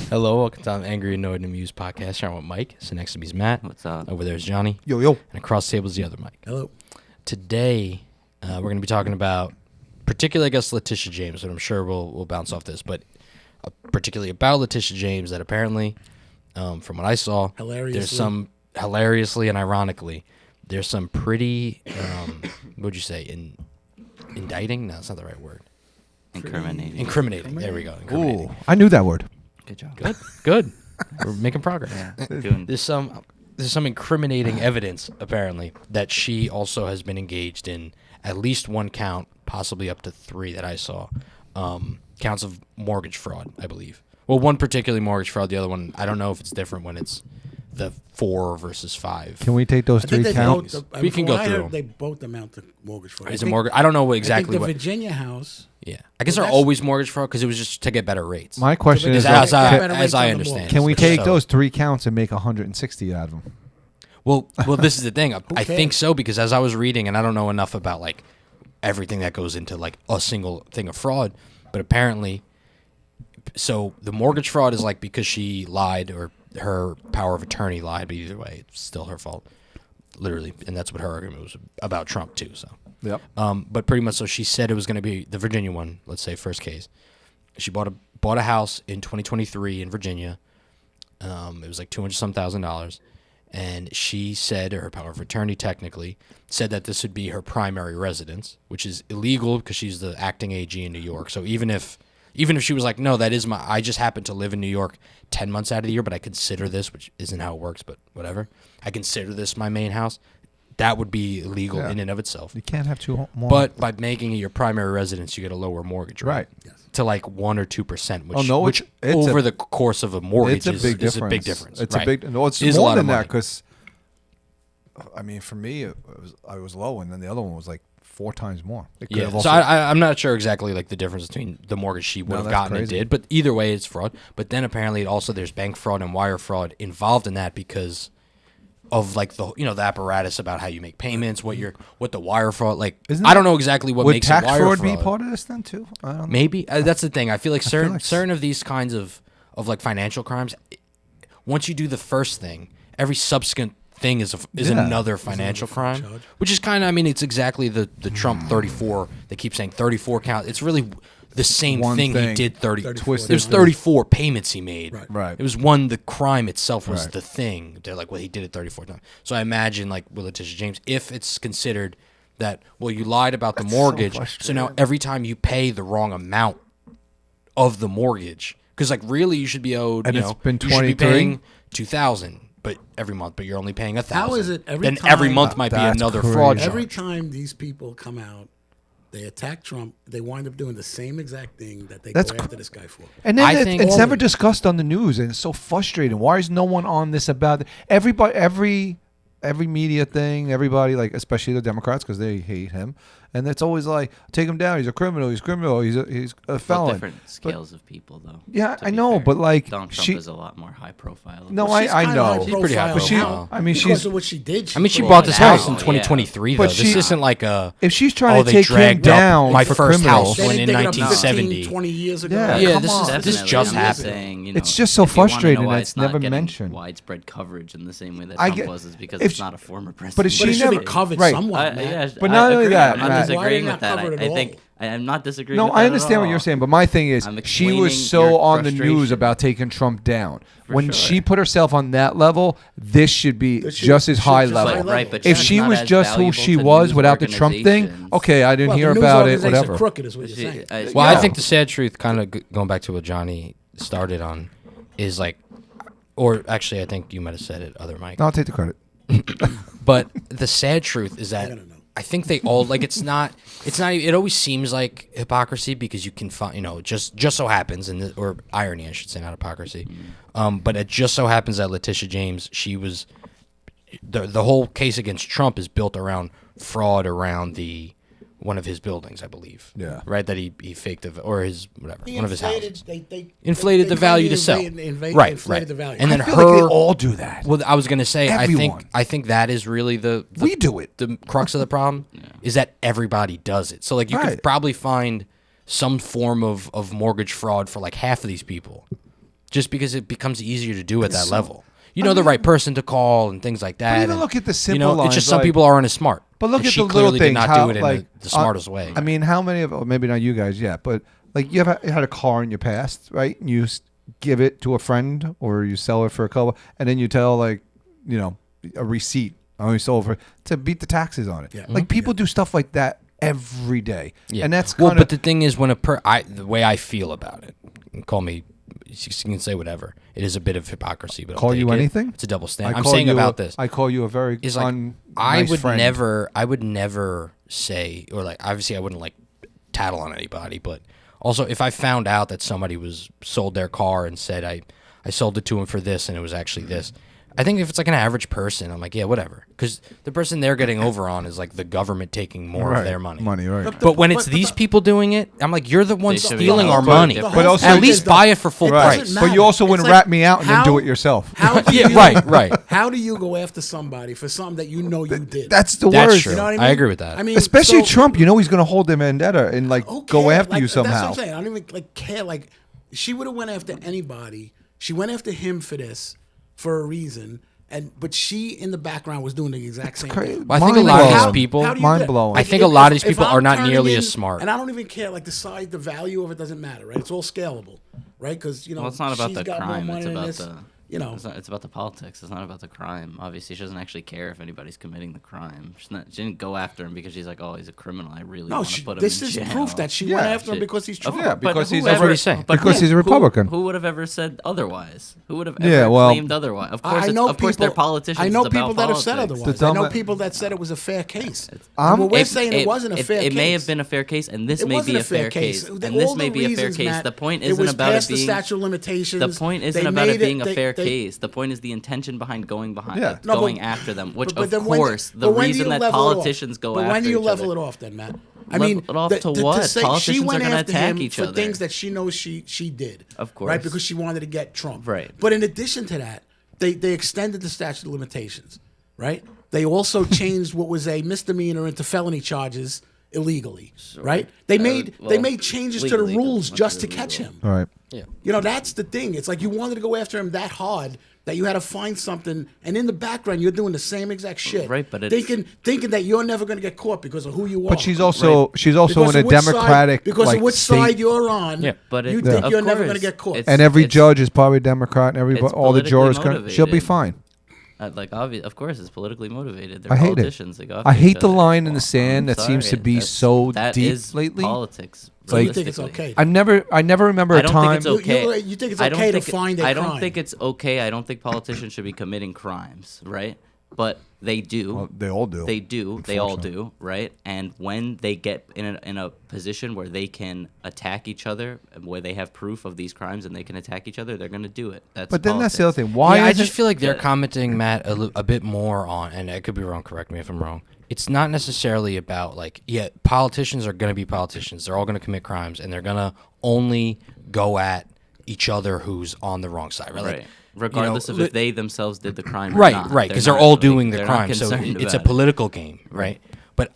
Hello, welcome to Angry, Annoyed, and Amused podcast. I'm with Mike. So next to me is Matt. What's up? Over there is Johnny. Yo, yo. And across the table is the other Mike. Hello. Today, we're going to be talking about, particularly, I guess, Letitia James, but I'm sure we'll bounce off this, but particularly about Letitia James, that apparently, from what I saw, there's some, hilariously and ironically, there's some pretty, what would you say, indicting? No, that's not the right word. Incriminating. There we go. Ooh, I knew that word. Good job. Good. We're making progress. Yeah. There's some incriminating evidence, apparently, that she also has been engaged in at least one count, possibly up to 3 that I saw, counts of mortgage fraud, I believe. Well, one particularly mortgage fraud, the other one, I don't know if it's different when it's the 4 versus 5. Can we take those 3 counts? We can go through. They both amount to mortgage fraud. Is it mortgage? I don't know exactly I think what. the Virginia house. Yeah. I guess they're always mortgage fraud because it was just to get better rates. My question is, as I understand. can we take those 3 counts and make 160 out of them? Well, this is the thing. I think so because as I was reading, and I don't know enough about like everything that goes into like a single thing of fraud, but apparently, so the mortgage fraud is like because she lied or her power of attorney lied, but either way, it's still her fault, literally, and that's what her argument was about Trump too. So, yep. But pretty much, so she said it was going to be the Virginia one. Let's say first case, she bought a house in 2023 in Virginia. It was like $200,000. And she said, or her power of attorney technically, said that this would be her primary residence, which is illegal because she's the acting AG in New York. So even if she was like, no, that is I just happen to live in New York 10 months out of the year, but I consider this, which isn't how it works, but whatever. I consider this my main house. That would be illegal in and of itself. You can't have 2 more. But by making it your primary residence, you get a lower mortgage rate. Right. Yes. To like 1 or 2%, which it's over the course of a mortgage is a big difference. It's right. a big. No, it's Is more a lot than of that money. because, I mean, for me, I was low, and then the other one was like 4 times more. Yeah. So I'm not sure exactly like the difference between the mortgage she would have that's gotten crazy. and did, but either way, it's fraud. But then apparently, also there's bank fraud and wire fraud involved in that because of like the apparatus about how you make payments, what the wire fraud like. I don't know exactly what would makes tax it wire fraud fraud. be part of this then too? I don't know. Maybe that's the thing. I feel like certain like certain of these kinds of like financial crimes, once you do the first thing, every subsequent thing is another financial crime, charge. which is kind of, I mean, it's exactly the Trump 34. They keep saying 34 count. It's really the same One thing he thing. did. 30. Twisted. There's 34 payments he made. Right. It was one. The crime itself was Right. the thing. They're like, well, he did it 34 times. So I imagine like with Letitia James, if it's considered that, well, you lied about the mortgage, so now every time you pay the wrong amount of the mortgage, because like really you should be owed, And you it's know, been you should be 23? paying $2,000, but every month, but you're only paying $1,000. How is it every then time- every month might be That's another crazy. fraud charge. Every time these people come out, they attack Trump. They wind up doing the same exact thing that they That's go after this guy for. And I then think- it's all never of it. discussed on the news, and it's so frustrating. Why is no one on this about it? Everybody, every media thing, everybody, like especially the Democrats, because they hate him, and it's always like, take him down. He's a criminal. He's a felon. Different scales of people, though. Yeah, to I be know, fair. but like Donald Trump is a lot more high profile. No, Well, she's I kinda know. high She's pretty high profile But she- now I mean, because she's- of what she did. I mean, she brought bought this it out. house in yeah. 2023, But though. This she- isn't like a. if she's trying to they take him dragged up down my for first criminal, house They when didn't in dig it up 1970. 15, 20 years ago. Yeah, Yeah, come this on. is this Definitely, just I'm happened. saying, you It's know, just so if you wanna know frustrating why that it's it's not never getting mentioned. widespread coverage in the same way that I Trump get- was is because if it's she- not a former president. but if But it she should never- be covered right. somewhat. Matt. Yeah, But not I only agree. that, I'm not Matt. disagreeing Why with did it not that. cover it I at think I'm not disagreeing. No, with I that understand at what all. you're saying, but my thing is, I'm she was explaining so your on the news frustration. about taking Trump down. When sure. she put herself on that level, this should be This should- just as should high just level. high level. Right, but If she's she not was as just who valuable she to was news without the Trump thing, organizations. okay, I didn't Well, hear the news about it, organizations are whatever. crooked is what you're saying. Well, I Yeah. think the sad truth, kind of going back to what Johnny started on, is like, or actually, I think you might have said it, other Mike. No, I'll take the credit. But the sad truth is that I don't know. I think they all like it's not. It always seems like hypocrisy because you can find, just so happens, or irony, I should say, not hypocrisy. But it just so happens that Letitia James, she was the whole case against Trump is built around fraud around one of his buildings, I believe. Yeah. Right. That he faked or his whatever He one of his inflated- houses. They Inflated the value to sell. Right. Inflated the value. And then I feel like they all do that. Well, I was gonna say, Everyone. I think that is really the We do it. The crux of the problem is that everybody does it. So like you Right. could probably find some form of mortgage fraud for like half of these people, just because it becomes easier to do at that level. You know the right person to call and things like that. But even and, look at the simple you know, lines. It's just some like- people aren't as smart. But look And at she the little clearly things. did not how, do it like, in the smartest way. I mean, how many of maybe not you guys yet, but like you ever had a car in your past, right? And you give it to a friend or you sell it for a couple, and then you tell like, you know, a receipt. I only sold for to beat the taxes on it. Yeah. Like people do stuff like that every day, Yeah. and that's well, kind but the thing is, when the way I feel about it, call me, you can say whatever. It is a bit of hypocrisy, but I'll Call take you it. anything? It's a double I standard. I'm call saying you about this. I call you a very Is like I nice would friend. I would never say, or like obviously I wouldn't like tattle on anybody, but also if I found out that somebody was sold their car and said I sold it to him for this and it was actually this. I think if it's like an average person, I'm like, yeah, whatever. Because the person they're getting over on is like the government taking more Right. of their money. right? But when it's these people doing it, I'm like, you're the one should be stealing held our to money. a But also- At least buy it for full Right. price. But you also wouldn't rat me out and then do it yourself. How do Yeah, you, right. How do you go after somebody for something that you know you did? That's the That's worst. true. You know what I mean? I agree with that. I mean, Especially so- Trump, you know he's going to hold their vendetta and like Who go cares? after Like, you somehow. That's what I'm saying. I don't even like care. Like she would have went after anybody. She went after him for this for a reason. But she in the background was doing the exact same Crazy. thing. Well, I think a lot of these people- how do you Mind do it? blowing. I think a lot of these people I'm are not turning nearly as smart. And I don't even care. Like the size, the value of it doesn't matter, right? It's all scalable, right? Because you know, Well, it's not about she's the got more crime. money It's than about this. the. You know, It's about the politics. It's not about the crime. Obviously, she doesn't actually care if anybody's committing the crime. She didn't go after him because she's like, oh, he's a criminal. I really no. want to put him This in is jail. proof that she Yeah, went after him shit. because he's Trump. Yeah, But because he's whoever- what he's saying. but Because he's a Republican. Who would have ever said otherwise? Who would have ever Yeah, well- claimed otherwise? Of course, I know of course, they're politicians. I know It's about people that have said politics. otherwise. The I know dumb- people that said it was a fair case. I'm- Well, we're saying it wasn't a fair case. It may have been a fair case, and this It may wasn't be a fair case, and this All may the be a fair reasons, case. Matt, The point it isn't was about past it being the statute of limitations. The point isn't They about made it being a they- fair they- case. The point is the intention behind going behind Yeah. it, No, but- going after them. Which, but of then when- course, but the when do reason you that level it off? politicians go But after when do you each level other. it off, then, Matt? I Level mean, it off to what? say Politicians she are went gonna after attack him each for other. things that she knows she did. Of course. right? Because she wanted to get Trump. Right. But in addition to that, they extended the statute of limitations. Right. They also changed what was a misdemeanor into felony charges illegally. Right. They made changes to the legally, rules much just to illegal. catch him. All right. Yeah. You know, that's the thing. It's like you wanted to go after him that hard that you had to find something, and in the background you're doing the same exact shit. Right, but it's- thinking that you're never going to get caught because of who you are. But she's also Because in of a which side- Democratic because like of which state, side you're on. Yeah, but you it- think of you're never course, going to get caught. and every it's- judge is probably Democrat, and it's all the jurors politically she'll be motivated. fine. Of course, it's politically motivated. They're I hate it. politicians. They go after I hate each the other. line in the Well, sand I'm that seems to sorry. be That's- so that deep is lately. Politics. So you think it's realistically. okay? I never remember I a don't time. think it's okay. You think it's I don't okay to think- find a I don't crime. think it's okay. I don't think politicians should be committing crimes, right? But they do. Well, they all do. They do. They all do, right? And when they get in a position where they can attack each other, where they have proof of these crimes and they can attack each other, they're going to do it. That's But then that's the politics. other thing. Why? Yeah, I isn't- just feel like they're Yeah. commenting, Matt, a bit more on, and I could be wrong. Correct me if I'm wrong. It's not necessarily about like, yeah, politicians are going to be politicians. They're all going to commit crimes, and they're going to only go at each other who's on the wrong side, right? Like, Right. Regardless of if they themselves did the crime or right, not. right, because They're they're not all really- doing the they're not crime, so concerned it's a about it. political game, right? But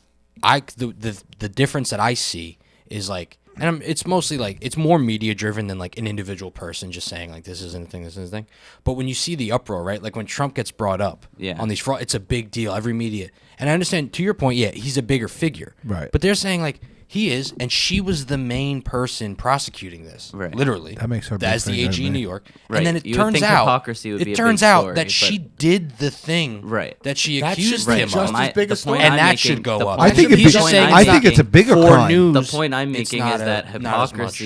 the difference that I see is like, and it's mostly like it's more media driven than like an individual person just saying like this isn't a thing, this isn't a thing. But when you see the uproar, right, like when Trump gets brought up on these fraud, it's a big deal. Every media, and I understand to your point, yeah, he's a bigger figure, Right. But they're saying like. He is, and she was the main person prosecuting this, Right. literally. That makes her a big as the figure to AG in me. New York, Right. and then it You would turns think out hypocrisy would be a it turns big out story, that she but- did the thing, Right. that she That should accused be him just of, as big a story. and that making- should go the up. point I think I'm it He's be- just saying I it's think not it's a bigger for crime. news. The point I'm it's making not is a- that not as much.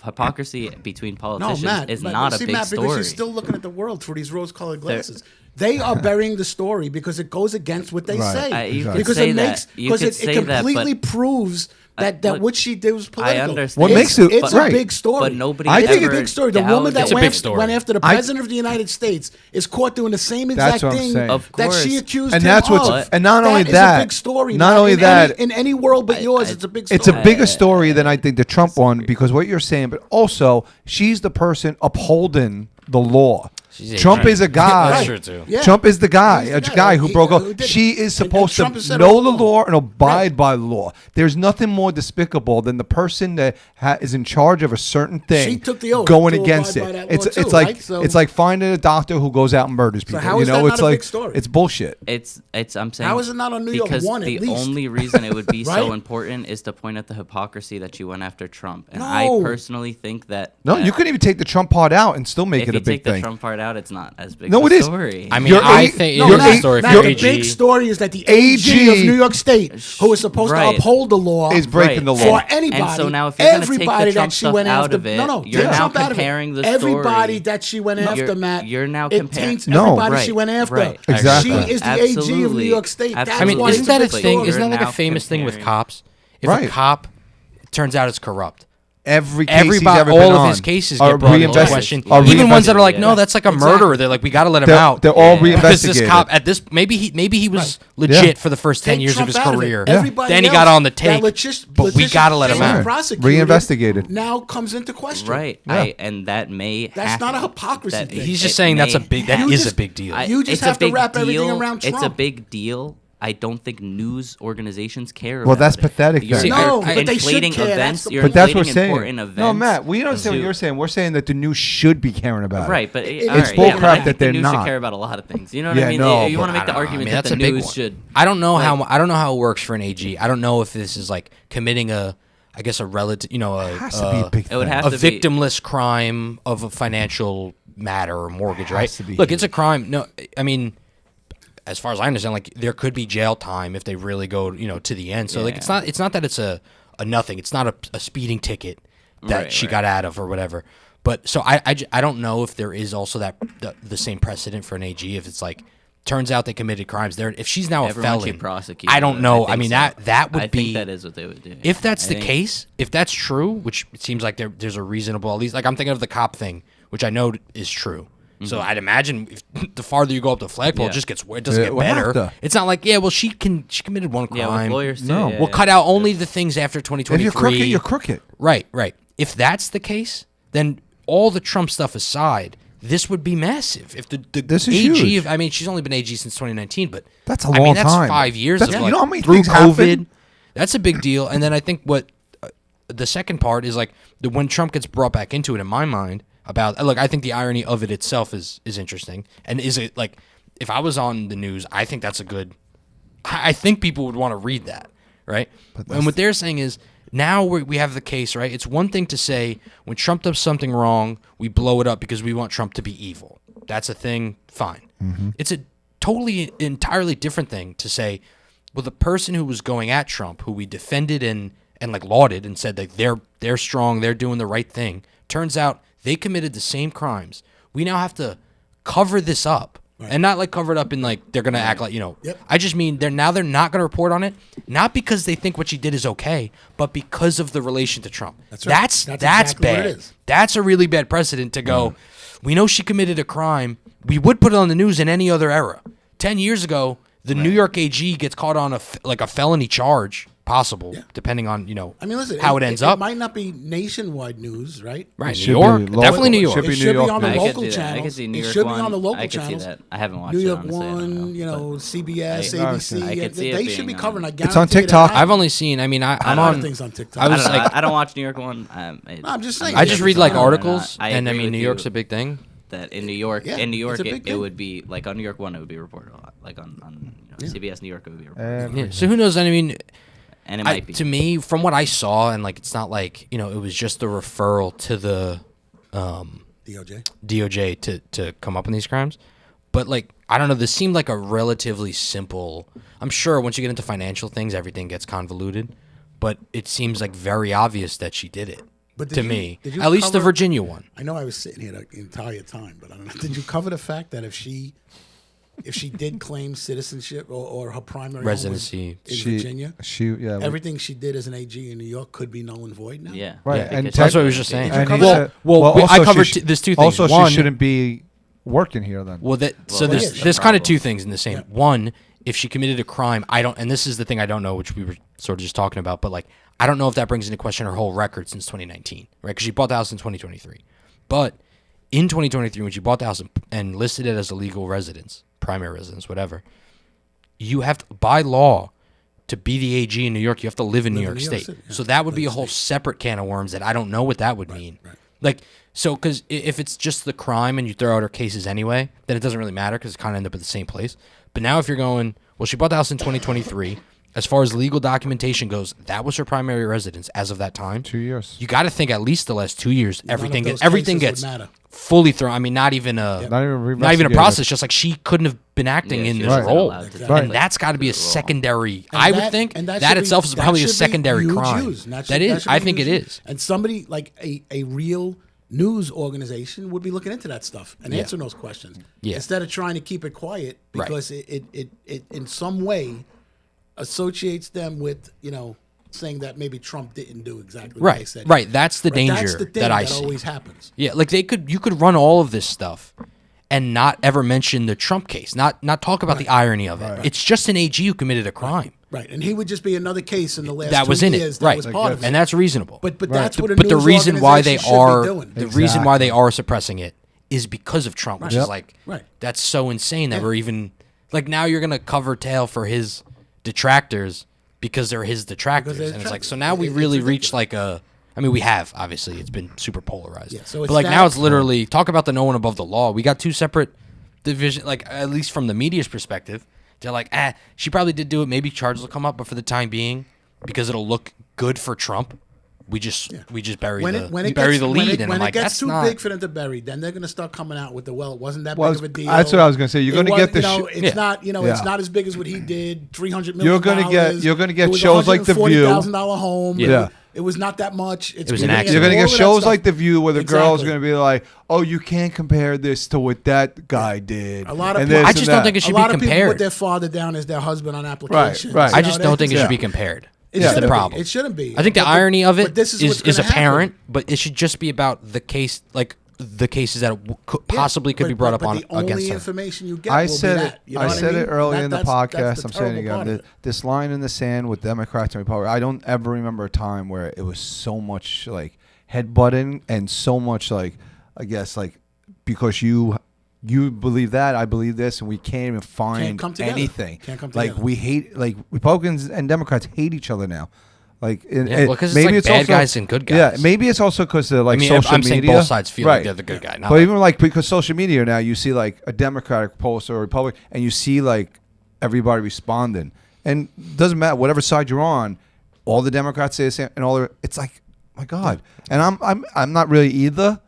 hypocrisy between No, politicians Matt. is but not a see, big Matt, because story. you're still looking at the world through these rose-colored glasses. They are burying the story because it goes against what they Right. say. You could because say it makes that. You because could it say that, completely but- proves that look, what she did was political. I understand. What It's- makes it- it's right. a big story. But nobody I think it's a ever big story. The woman that It's a big story. went after the president of the United States is caught doing the same exact That's what I'm thing saying. Of that she course. accused And him that's what's- of. and not only That that- is a big story. not Matt. only in that- in any world but yours, it's a big story. It's a bigger story than I think the Trump one because what you're saying, but also she's the person upholding the law. She's Trump 18. is a guy. That's true too. Yeah. Trump is the guy, He's a the guy, guy right? who He- broke who up. did She it. is And supposed Trump to has said know all the along. law and abide Right. by law. There's nothing more despicable than the person that is in charge of a certain thing. She took the oath going to against abide it. by that law it's too, like right? So- it's like finding a doctor who goes out and murders people. how you is know, that it's not a like big story? it's bullshit. It's I'm saying How is it not on New York because one at the least? only reason it would be so Right? important is to point at the hypocrisy that you went after Trump. And No. I personally think that No, that you couldn't even take the Trump part out and still make if it you a big take the thing. Trump part out, it's not as big No, of it a is. story. I mean, You're I a- think no, it is Matt, a story for Matt, the AG. big story is that the AG AG of New York State, who is supposed Right. to uphold the law, Is breaking the law. for And- anybody. And so now if you're going to take everybody the Trump that she stuff went out after, of it, no, you're take now Trump out of it. comparing the Everybody story. that she went after, Matt, you're now it comparing- taints No. everybody Right, she went after. right. Exactly. She is the AG of New Absolutely. York State. That's I mean, why isn't it's that a big thing? story. Isn't that You're like a now famous thing with comparing- cops? If Right. a cop turns out is corrupt, Every case he's everybody, ever all been of on his cases are get brought into reinvested- question. are Even ones that are like, reinvestigated. no, that's like a Exactly. murderer. They're like, we got to let him They're, out. they're all Because this reinvestigated. cop at this maybe he was legit Yeah. for the first 10 Take years Trump of his out it. career. Everybody Then he got else on the that take, but we Letitia got to let him James out. prosecuted Reinvestigated. now comes into question. Right. Yeah. And that may That's happen. not a hypocrisy That- thing. He's just it saying that's a may big that You is just- a big deal. You just it's a have to big wrap everything deal. around It's a Trump. big deal. I don't think news organizations care Well, about that's it. pathetic You're then. No, I- but they should inflating care. That's events. the You're But that's what we're inflating saying. important events. No, Matt, we don't understand what to- you're saying. We're saying that the news should be caring about it. Right, but It's all right, bull yeah, but crap I that think the they're news not. should care about a lot of things. You know what Yeah, I mean? no, You but want to make I the don't know. argument I mean, that that's the a big news one. should. I don't know how it works for an AG. I don't know if this is like committing a relative, It has to be a big it would thing. have a to be- victimless crime of a financial matter or mortgage, right? to be Look, it's a huge. crime. No, I mean, as far as I understand, like there could be jail time if they really go, to the end. So like Yeah. it's not that it's a nothing. It's not a speeding ticket that Right, she right. got out of or whatever. But so I don't know if there is also that the same precedent for an AG if it's like turns out they committed crimes. There, if she's now Everyone a should felon, prosecute I don't her. know. I think mean so. that would I be think that is what they would do. if that's I the think- case, if that's true, which it seems like there's a reasonable, at least like I'm thinking of the cop thing, which I know is true. So I'd imagine if the farther you go up the flagpole, Yeah. it just gets it doesn't Yeah, get we'll have better. to. It's not like she committed one Yeah, crime. with lawyers too. No. yeah, We'll yeah. cut out only the things after If 2023. you're crooked, you're crooked. Right. If that's the case, then all the Trump stuff aside, this would be massive. If the This is AG, huge. I mean, she's only been AG since 2019, but That's a I mean, long that's time. 5 years. That's- of, you like, know how many through things COVID. happen? That's a big deal. And then I think what the second part is like when Trump gets brought back into it. In my mind, I think the irony of it itself is interesting. And is it like if I was on the news, I think that's a good. I think people would want to read that, right? And what they're saying is now we have the case, right? It's one thing to say when Trump does something wrong, we blow it up because we want Trump to be evil. That's a thing, fine. It's a entirely different thing to say, well, the person who was going at Trump, who we defended and like lauded and said that they're strong, they're doing the right thing, turns out they committed the same crimes. We now have to cover this up. And not like cover it up in like they're gonna act like Yep. I just mean they're not gonna report on it, not because they think what she did is okay, but because of the relation to Trump. That's right. That's That's exactly what bad. it is. That's a really bad precedent to go. We know she committed a crime. We would put it on the news in any other era. 10 years ago, the New York AG gets caught on a felony charge, possible, depending on I mean, listen, how it ends up. It might not be nationwide news, right? Right, It New should be York, local. definitely New York. Should be It New should York be on the news. I could local see that. I channels. could see New It York should one. be on the local I could channels. see that. I haven't watched New it, York honestly. I don't One, know, but- CBS, I- ABC. I could see it they should be being covering. I It's on guarantee you TikTok. that. I've only seen. I mean, I'm a lot of on. things on TikTok. I I was don't know. like, I don't watch New York one. I'm just saying. I just read like No, no, no, articles, I and I agree mean, with New you. York's a big thing. That in New York, Yeah, in New York, it's a big it thing. would be like on New York One, it would be reported a lot. Like on CBS New York, it would be reported, Yeah. So who knows? I mean, and it might be. to me, from what I saw, and like, it's not like it was just a referral to the DOJ to come up with these crimes. But like, I don't know. This seemed like a relatively simple. I'm sure once you get into financial things, everything gets convoluted. But it seems like very obvious that she did it. But did to you- me, did you at least the cover- Virginia one. I know I was sitting here the entire time, but I don't know. Did you cover the fact that if she did claim citizenship or her primary home was Residency. in Virginia, Yeah. everything she did as an AG in New York could be null and void now? Yeah. Right, Yeah, and because- That's what I was just saying. Did you And cover he that? said- I also covered she there's two things. Also, One, she shouldn't be working here then. Well, so Well, there's yeah, there's kind of problem. two things in the same. One, if she committed a crime, and this is the thing I don't know, which we were sort of just talking about, but like I don't know if that brings into question her whole record since 2019, right? Because she bought the house in 2023. But in 2023 when she bought the house and listed it as a legal residence, primary residence, whatever, you have to, by law, to be the AG in New York, you have to live in New York State. City, yeah. So that would be a whole separate can of worms that I don't know what that would mean. Right. Like, so, because if it's just the crime and you throw out her cases anyway, then it doesn't really matter because it kind of end up at the same place. But now if you're going, well, she bought the house in 2023. As far as legal documentation goes, that was her primary residence as of that time. 2 years. You got to think at least the last 2 years, everything those everything cases gets would matter. fully thrown. I mean, not even a Not even not even a reinvestigated. process. Just like she couldn't have been acting Yeah, in she this wasn't role, allowed to Exactly. do and it. that's got to be a It was wrong. secondary. And I would think and that should be- itself is that probably a should be secondary huge crime. use. And That should is, be I think huge it use. is. And somebody like a real news organization would be looking into that stuff and answering those questions instead of trying to keep it quiet Right. because it in some way associates them with saying that maybe Trump didn't do exactly what they said. Right. That's the Right? danger That's the thing that I that see. always happens. Yeah, like you could run all of this stuff and not ever mention the Trump case, not talk about the irony of it. It's just an AG who committed a crime. Right, and he would just be another case in the last That 2 was in years it, that right? was part of it. And that's reasonable. But that's what a But the news reason why they organization should be are doing. the reason why they Exactly. are suppressing it is because of Trump, which is like Right. that's so insane that we're even like now you're gonna cover tail for his detractors because they're his detractors, they're and it's like detractors. so now we It's really ridiculous. reached like a. I mean, we have obviously it's been super polarized. Yeah, so but it's like now that- it's literally talk about the no one above the law. We got two separate division, like at least from the media's perspective, they're like, she probably did do it. Maybe charges will come up, but for the time being, because it'll look good for Trump, we just bury the lead, and when I'm like, it gets that's too not big for them to bury, then they're going to start coming out with the it wasn't that Well, big of a deal. that's what I was gonna say. You're It gonna was- get the it's Yeah. not it's Yeah. not as big as what he did. $300 million. You're gonna get It was shows like The View. $140,000 home. Yeah. It was not that much. It was you're an gonna accident. You're gonna all get of that shows stuff. like The View where the girl's Exactly. gonna be like, "Oh, you can't compare this to what that guy did." A lot of and people- this I and just don't that. think it A should lot be of people put compared. their father down as their husband on applications. right. You I know, just don't think it yeah. should be compared. It Is the shouldn't be. problem. It shouldn't be. I think the But irony of but it this is what's gonna apparent, happen. but it should just be about the case, like the cases that possibly could be brought up on the only against her. information you get I will said be it. that. You know I what said mean? it earlier in the That's podcast. the I'm saying it terrible part again. of it. This line in the sand with Democrats and Republicans. I don't ever remember a time where it was so much like headbutting and so much like I guess like because you believe that I believe this and we can't even find come together. anything. Can't come like together. we hate like Republicans and Democrats hate each other now. Like Yeah, well, 'cause it's like bad guys and good Yeah, guys. maybe it's also because they're like I mean, social I'm media. saying both sides feel like they're the good guy. Not But like- even like because social media now, you see like a Democratic post or a Republican, and you see like everybody responding, and it doesn't matter whatever side you're on, all the Democrats say the same, and all the it's like, my God, and I'm not really either,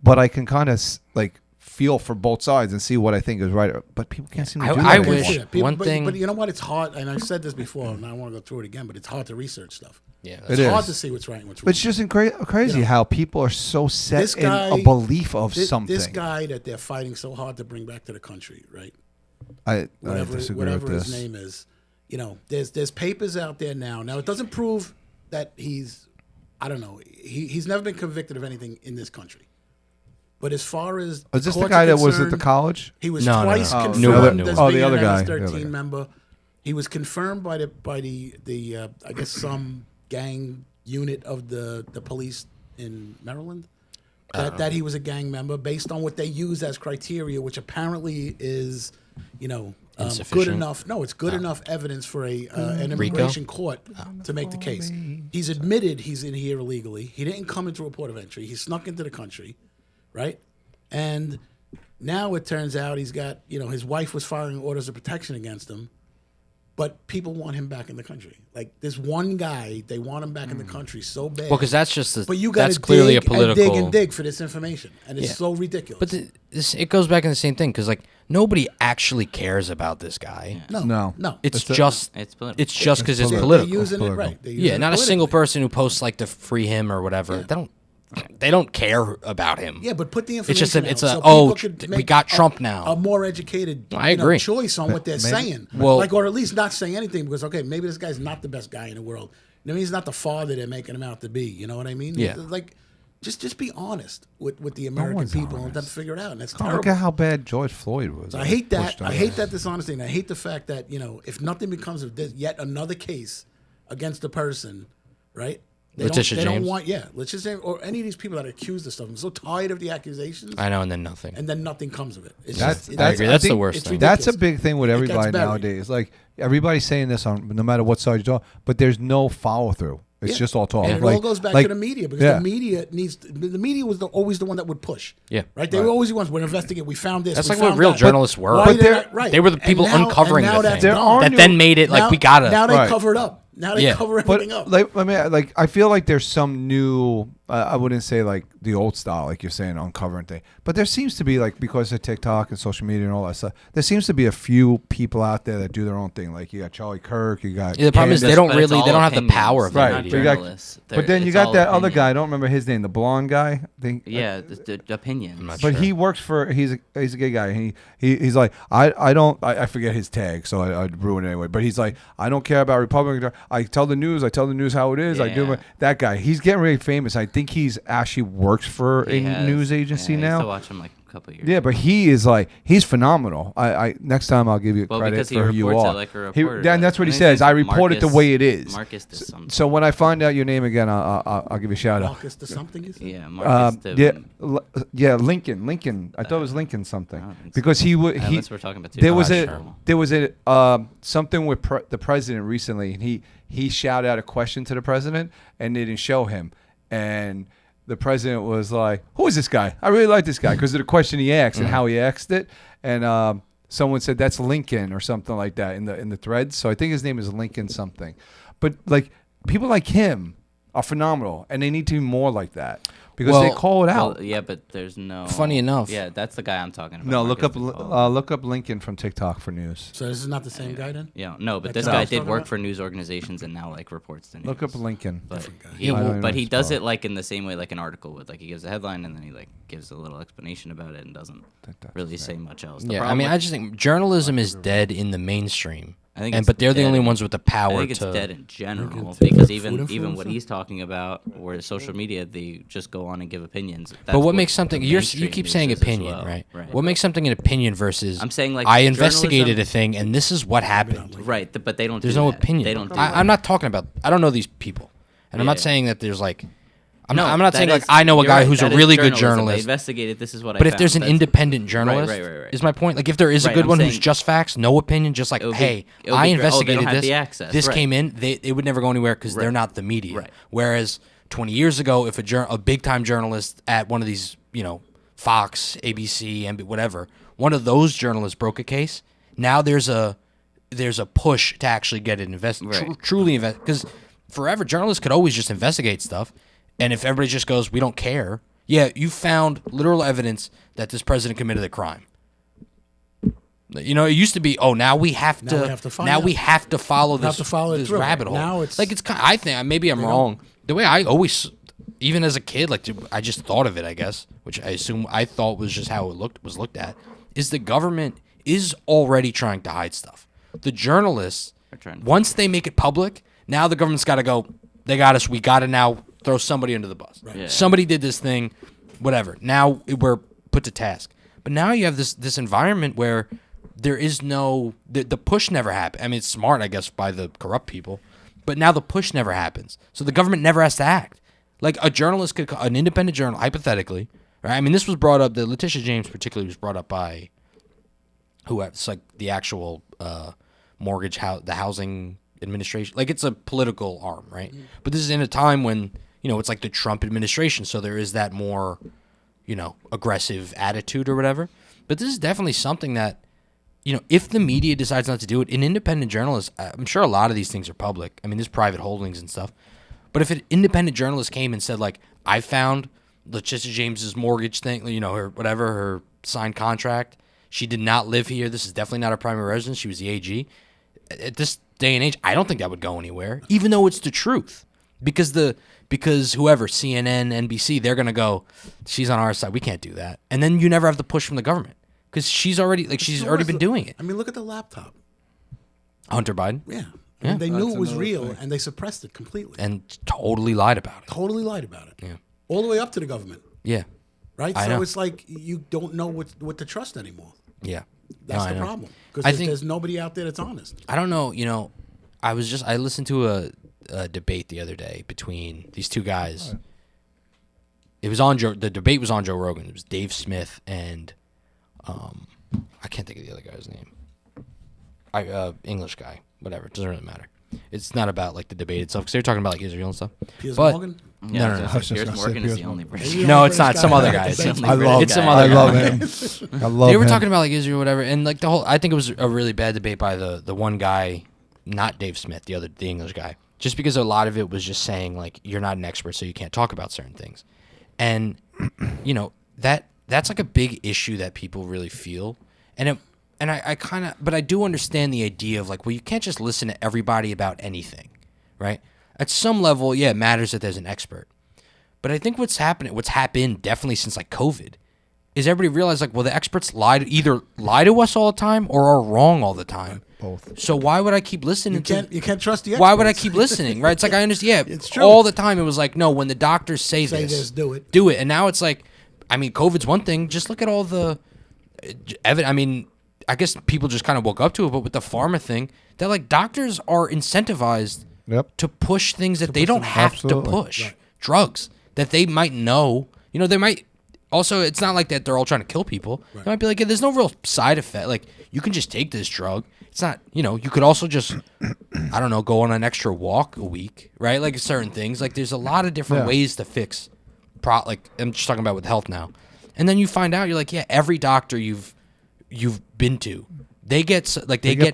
but I can kind of like feel for both sides and see what I think is right. But people can't seem to do that I anymore. wish- Yeah, people- one but, thing- but you know what? It's hard, and I've said this before, and I don't want to go through it again. But it's hard to research stuff. Yeah, It's It hard is. to see what's right and what's wrong. But it's just crazy You know, how people are so set this in guy- a belief of This something. guy that they're fighting so hard to bring back to the country, right? I Whatever, disagree with whatever his this. name is, there's papers out there now. Now it doesn't prove that he's, I don't know, he's never been convicted of anything in this country. But as far as Is this the courts guy are that was at the concerned, college? He was No, no, twice no. Oh, confirmed no, as oh, the being other an guy. The other MS-13 guy. member. He was confirmed by the I guess some gang unit of the police in Maryland that he was a gang member based on what they use as criteria, which apparently is good Insufficient. enough. No, it's good enough evidence for an RICO? immigration court to make the case. He's admitted he's in here illegally. He didn't come into a port of entry. He snuck into the country, right? And now it turns out he's got, his wife was filing orders of protection against him, but people want him back in the country. Like this one guy, they want him back in the country so bad. well, because that's just but you got that's to clearly a dig political. and dig and dig for this information, and it's Yeah. so ridiculous. But it goes back in the same thing because like nobody actually cares about this guy. no. It's It's a- just It's political. it's just because it's political. political. They're using it Political. right. They're using Yeah, it not a single politically. person who posts like to free him or whatever. They don't care about him. Yeah, but put the It's information just out so oh, people could we make got Trump now. a more educated I agree. choice on what they're saying. Well- or at least not saying anything because, okay, maybe this guy's not the best guy in the world. Maybe he's not the father they're making him out to be. You know what I mean? Yeah. Like, just be honest with the American one's people and honest. then figure it out. And that's Oh, terrible. look at how bad George Floyd was. I hate that. Pushed I on hate us. that dishonesty. And I hate the fact that, if nothing becomes of this, yet another case against a person, right? Letitia They don't James. want, Letitia James or any of these people that are accused of stuff. I'm so tired of the accusations, I know, and then nothing. and then nothing comes of it. It's That's just, I agree. I That's think the worst it's thing. That's a ridiculous. big thing with It everybody gets buried. nowadays. Like everybody's saying this on no matter what side you're on, but there's no follow through. It's Yeah. just all talk. And it Like- all goes back like- to the media because yeah. the media was always the one that would push. Yeah. Right. They were always the ones. We're investigating. We found this. That's we like what found real that. journalists were. Why But did they're- I- right. They were the And people now- uncovering and now the that's thing. There are That new- then made it like now, we gotta. Now they Right. cover it up. Now they Yeah. cover But everything up. like, I mean, like I feel like there's some new. I wouldn't say like the old style, like you're saying, uncovering thing. But there seems to be like because of TikTok and social media and all that stuff. There seems to be a few people out there that do their own thing. Like you got Charlie Kirk, you got. Yeah, the problem is Candace- they don't But it's really. They all don't have the opinions. power of the Right. They're media. You got- journalists. But then you It's got all that other opinion. guy. I don't remember his name. The blonde guy. Yeah, the opinions. I'm not But sure. he works for he's a gay guy. He's like I forget his tag, so I'd ruin it anyway. But he's like I don't care about Republican. I tell the news how it is. I do Yeah. that guy. He's getting really famous. I think he's actually works for a He has. news agency I used to now. watch him like a couple years. Yeah, but he is like he's phenomenal. I next time I'll give you Well, credit because he for who you reports are. it like a reporter And that's does. what he I think says. his I name's report it the Marcus- way it is. Marcus does something. So when I find out your name again, I'll give you a shout out. Marcus to something. You said? Yeah, Marcus. Lincoln. I thought it was Lincoln something I don't think so. because he would. Unless we're talking about two There was different a people. there was a something with the president recently, and he shouted out a question to the president, and they didn't show him, and the president was like, "Who is this guy? I really like this guy because of the question he asked and how he asked it." And someone said that's Lincoln or something like that in the threads. So I think his name is Lincoln something. But like people like him are phenomenal, and they need to be more like that because they Well- call it out. Well, yeah, but there's no. Funny enough. Yeah, that's the guy I'm talking about. No, look Marcus DePaul. up Lincoln from TikTok for news. So this is not the same guy then. Yeah, no, but That's this what I guy was did talking work about? for news organizations and now like reports the news. Look up Lincoln. But Different guy. he, I don't know but he his does spell. it like in the same way like an article would. Like he gives a headline and then he like gives a little explanation about it and doesn't That's really his say name. much else. The Yeah, I problem mean, with- I just think journalism is dead in the mainstream. I think and it's but they're the dead only in- ones with the I power think it's to. dead in general it's because food even what influencer? he's talking about, where social media, they just go on and give opinions. But what That's makes something the you mainstream keep news saying is as opinion, well. right? Right. What makes something an opinion versus I'm saying, like, I journalism- investigated a thing and this is what happened. Right, but they don't. There's do no that. opinion. They don't. Do I'm not talking about. I don't know these people, and I'm not Yeah. saying that there's like. I'm No, not that saying like is- I know a you're guy right, who's a that is really good journalism. They journalist. investigated. This is what I But if found. there's an That's- independent journalist, right. is my point. Like if there is a Right, good I'm one who's saying- just facts, no opinion, just like, It would be- hey, it would I be great. Oh, they don't investigated have this. the access, This right. came in. It would never go anywhere because they're Right. not the media. Right. Whereas 20 years ago, if a big time journalist at one of these, Fox, ABC, whatever, one of those journalists broke a case. Now there's a push to actually get it Right. truly invest, because forever journalists could always just investigate stuff, and if everybody just goes, we don't care. Yeah, you found literal evidence that this president committed a crime. It used to be, now we have Now to. we have to find now out. we have to follow We have this. to follow it this through. rabbit hole. Now it's- like it's kind. I think maybe I'm wrong. The way I always, even as a kid, I just thought of it. I guess, which I assume I thought was just how it was looked at. Is the government is already trying to hide stuff. The journalists, trying to- once they make it public, now the government's got to go. They got us. We got to now throw somebody under the bus. Yeah. Somebody did this thing, whatever. Now we're put to task. But now you have this environment where there is no the push never happened. I mean, it's smart, I guess, by the corrupt people, but now the push never happens. So the government never has to act. Like an independent journal, hypothetically, right? I mean, this was brought up. The Letitia James particularly was brought up by it's like the actual the housing administration. Like it's a political arm, right? But this is in a time when it's like the Trump administration, so there is that more aggressive attitude or whatever. But this is definitely something that if the media decides not to do it, an independent journalist, I'm sure a lot of these things are public. I mean, there's private holdings and stuff. But if an independent journalist came and said, like, I found Letitia James's mortgage thing, her signed contract. She did not live here. This is definitely not her primary residence. She was the AG. At this day and age, I don't think that would go anywhere, even though it's the truth. Because whoever, CNN, NBC, they're going to go, she's on our side. We can't do that. And then you never have the push from the government. Because she's already been doing it. I mean, look at the laptop. Hunter Biden. Yeah. Yeah. They knew That's it was another real, thing. and they suppressed it completely. And totally lied about it. Totally lied about it. Yeah. All the way up to the government, Yeah. right? I So know. it's like you don't know what to trust anymore. Yeah. That's No, I the know. problem. I Because think- there's nobody out there that's honest. I don't know, I listened to a debate the other day between these two guys. It was on Joe. The debate was on Joe Rogan. It was Dave Smith and I can't think of the other guy's name. English guy. Whatever. It doesn't really matter. It's not about like the debate itself because they're talking about like Israel and stuff. Piers But Morgan? Yeah, no. Piers Morgan is the only British. No, it's not. Some other guy. It's the only I love, British It's some guy. other I guy. love him. I love They were him. talking about like Israel or whatever, and like the whole. I think it was a really bad debate by the one guy, not Dave Smith, the English guy. Just because a lot of it was just saying like you're not an expert, so you can't talk about certain things, and you know that's like a big issue that people really feel, and I kind of, but I do understand the idea of like, well, you can't just listen to everybody about anything, right? At some level, yeah, it matters that there's an expert. But I think what's happened definitely since like COVID, is everybody realized like, well, the experts either lie to us all the time or are wrong all the time. Both. So why would I keep listening You can't trust the experts. Why would I keep listening, right? It's like I understand. Yeah, It's true. all the time it was like, no, when the doctors say this, do it. do it. And now it's like, I mean, COVID's one thing. Just look at all the evidence. I mean, I guess people just kind of woke up to it, but with the pharma thing, that like doctors are incentivized to push things that they don't have Absolutely. to push. Drugs that they might know. You know, they might also, it's not like that they're all trying to kill people. They might be like, yeah, there's no real side effect. Like, you can just take this drug. It's not, you know, you could also just, I don't know, go on an extra walk a week, right? Like certain things. Like, there's a lot of different ways to fix, like, I'm just talking about with health now. And then you find out, you're like, yeah, every doctor you've been to, they get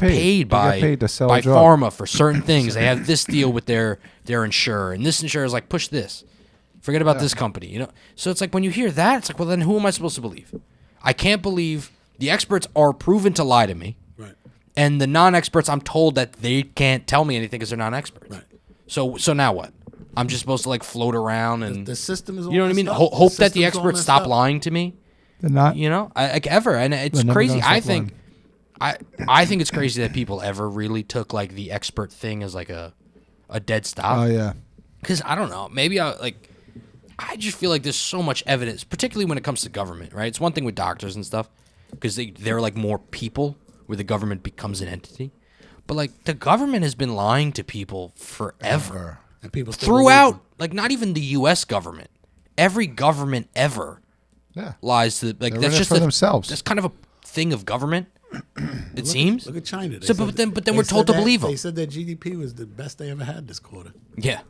paid by to sell a drug. pharma for certain things. They have this deal with their insurer, and this insurer is like, push this. Forget about this company, you know? So it's like when you hear that, it's like, well, then who am I supposed to believe? I can't believe the experts are proven to lie to me. Right. And the non-experts, I'm told that they can't tell me anything because they're non-experts. Right. So now what? I'm just supposed to like float around and The system is all you know what I mean? messed up. Hope that the system's all experts messed stop up. lying to me. They're not. You know, like ever, and it's They're never crazy. gonna I stop think, I think it's crazy that people ever really took like the expert thing as like a dead stop. Oh yeah. Because I don't know, maybe I just feel like there's so much evidence, particularly when it comes to government, right? It's one thing with doctors and stuff, because they're like more people, where the government becomes an entity. But like the government has been lying to people forever. And people still Throughout, like not even the U.S. government, every government ever Yeah. lies to like They're that's in it just for themselves. That's kind of a thing of government. It seems. Look at China. They So, said but then they we're told to said that- believe them. They said their GDP was the best they ever had this quarter. Yeah.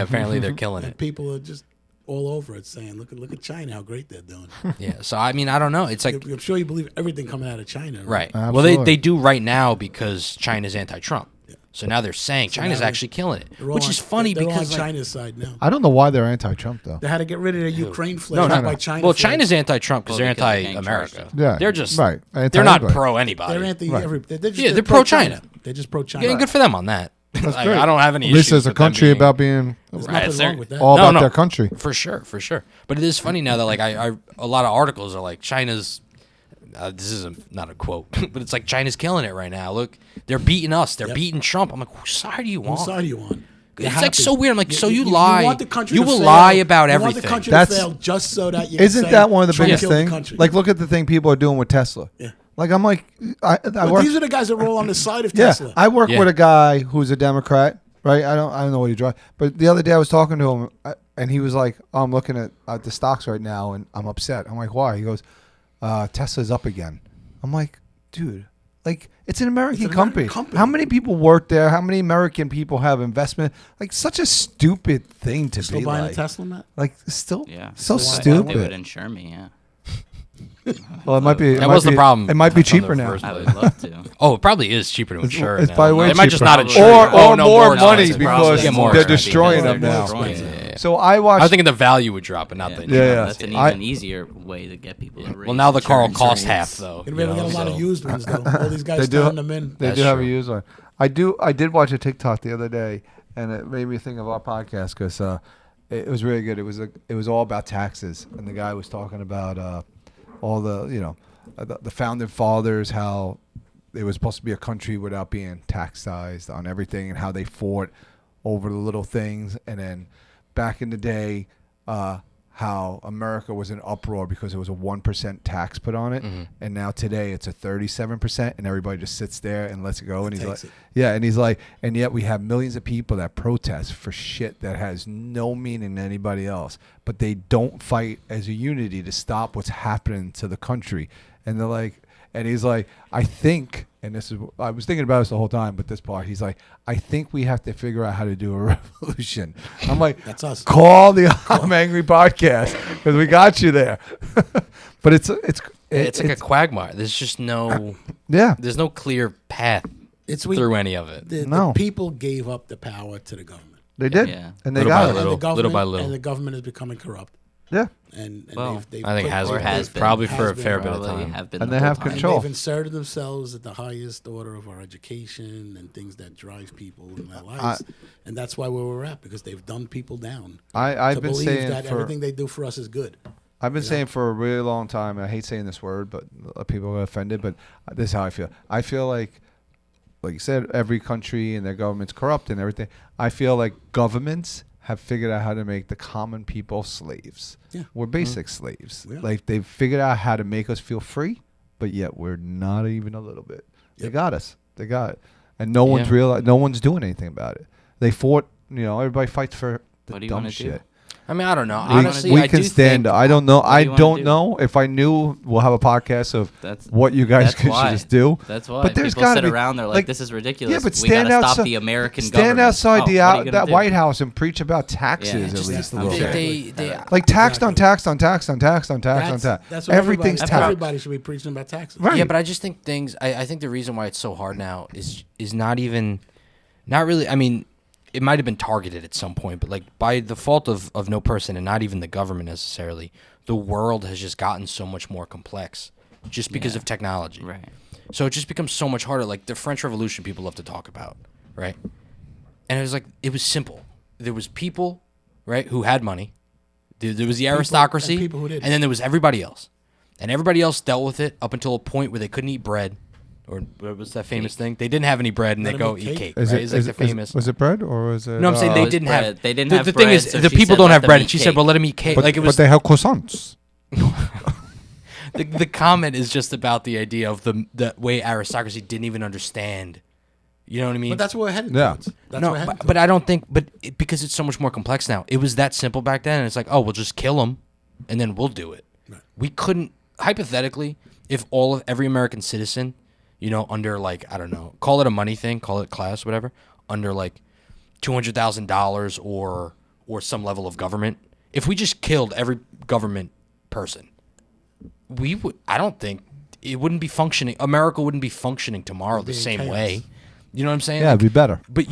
Apparently they're killing And it. people are just all over it saying, look at China, how great they're doing. Yeah. So I mean, I don't know. It's like I'm sure you believe everything coming out of China. right. Well, Absolutely. they do right now because China's anti-Trump. Yeah. So now they're saying China's now actually killing it, They're all which on- is funny they're because on like, China's side now. I don't know why they're anti-Trump though. They had to get rid of the Ukraine flag. no, not no. by China. Well, flag. China's anti-Trump because Well, they're because they're getting anti-America. charged. Yeah. They're just right. They're not Anti-everybody. pro anybody. They're anti Right. every. They're just, Yeah, they're pro-China. They're just pro-China. Yeah, good for them on that. Like, great. I don't have any At least issues there's a with them country being- about being There's Right, nothing they're- wrong with that. all No, about no. their country. For sure. But it is funny now that like I a lot of articles are like China's. This is not a quote, but it's like China's killing it right now. Look, they're beating us. They're beating Trump. I'm like, whose side do you want? Whose side are you on? You're It's like happy. so weird. I'm like, so you lie. want the country You to will fail. lie about You everything. want the country That's- to fail just so that you can Isn't say that one of the Trump biggest killed the things? country. Like, look at the thing people are doing with Tesla. Yeah. Like, I'm like, I But work. these are the guys that roll on the side of Yeah, Tesla. I work Yeah. with a guy who's a Democrat, right? I don't know what he drives, but the other day I was talking to him, and he was like, oh, "I'm looking at the stocks right now, and I'm upset." I'm like, "Why?" He goes, "Tesla's up again." I'm like, "Dude, like it's an American, company. company. How many people work there? How many American people have investment? Like such a stupid thing to Still be buying like. a Tesla, Matt? Like still, Yeah. so Well, I thought They would stupid. insure me. Yeah. Well, it might be. That was the problem It might be from the cheaper now. first I would love to. Oh, it probably is cheaper to insure. It's now. probably way They might just cheaper. not Or- insure. Or Oh, no, more money expensive. because Yeah, more they're expensive. destroying Yeah, them they're now. destroying Yeah, them. yeah, yeah. So I watched. I was thinking the value would drop, but not the Yeah, yeah. That's an I- even easier way to get people to raise Well, now the car will insurance cost rates. half though. You're going to you get a know, lot of so- used ones, though. All these guys They do- turn them in. They That's do have a true. used one. I did watch a TikTok the other day, and it made me think of our podcast because it was really good. It was all about taxes, and the guy was talking about all the the founding fathers, how it was supposed to be a country without being taxed on everything, and how they fought over the little things, and then back in the day, how America was in uproar because it was a 1% tax put on it, and now today it's a 37%, and everybody just sits there and lets it go. And he's like, yeah, and he's like, and yet we have millions of people that protest for shit that has no meaning to anybody else, but they don't fight as a unity to stop what's happening to the country. And they're like, and he's like, I think, and this is, I was thinking about this the whole time, but this part, he's like, I think we have to figure out how to do a revolution. I'm like, That's us. Call the I'm Angry podcast because we got you there. But it's like a quagmire. There's just no yeah. There's no clear path through any of it. The people gave up the power to the government. They did, Yeah. and they Little got by it. little by little. And the government is becoming corrupt. Yeah, And Well, they've I think put- has been. probably Has for a been. fair bit of Probably time. have been And the they whole have time. control. And they've inserted themselves at the highest order of our education and things that drive people in their lives. And that's why where we're at, because they've done people down. I've to been believe saying that for everything they do for us is good. I've been saying for a really long time, and I hate saying this word, but people are offended, but this is how I feel. I feel like you said, every country and their government's corrupt and everything. I feel like governments have figured out how to make the common people slaves. Yeah. We're basic slaves. Yeah. Like, they've figured out how to make us feel free, but yet we're not even a little bit. They got us. They got it. And no one's no one's doing anything about it. They fought, everybody fights for the What do you dumb wanna do? shit. I mean, I don't know. We- Honestly, we I can do stand. think, I don't know. do I you wanna don't do? know. If I knew, we'll have a podcast of That's- what you guys That's should why. just do. That's why. But there's People gotta sit be, around. They're like, "This is ridiculous. Yeah, but We stand gotta outside. stop the American stand government." outside Oh, what are you that gonna do? White House and preach about taxes Yeah, at just least a I'm little saying. bit. they Like tax on Exactly. tax on tax on tax on tax on tax. That's what Everything's tax. everybody should be preaching about taxes. Right. Yeah, but I just think things. I think the reason why it's so hard now is not really. I mean, it might have been targeted at some point, but like by the fault of no person and not even the government necessarily, the world has just gotten so much more complex just because of technology. Right. So it just becomes so much harder. Like the French Revolution, people love to talk about, right? And it was like it was simple. There was people, right, who had money. There was the aristocracy, and people who didn't. and then there was everybody else. And everybody else dealt with it up until a point where they couldn't eat bread, or what was that famous thing? They didn't have any bread, and Let they 'em go eat eat cake. cake. Right? It's like the famous. Was it bread or was it? No, I'm saying they it was didn't bread. have. They didn't the, have the thing bread, is, so the she people said, don't "Let have them bread. eat And she said, cake." "Well, let them eat cake." But, Like it but was. they have croissants. The comment is just about the idea of the way aristocracy didn't even understand. You know what I mean? But that's where we're heading Yeah. towards. That's No, where we're heading but I don't think. But because it's so much more complex now, it was that simple back then. And it's like, oh, we'll just kill them, and then we'll do it. Right. We couldn't hypothetically, if every American citizen, under like I don't know, call it a money thing, call it class, whatever, under like $200,000 or some level of government, if we just killed every government person, we would. I don't think it wouldn't be functioning. America wouldn't be functioning tomorrow the be in same chaos. way. You know what I'm saying? Yeah, it'd be better. But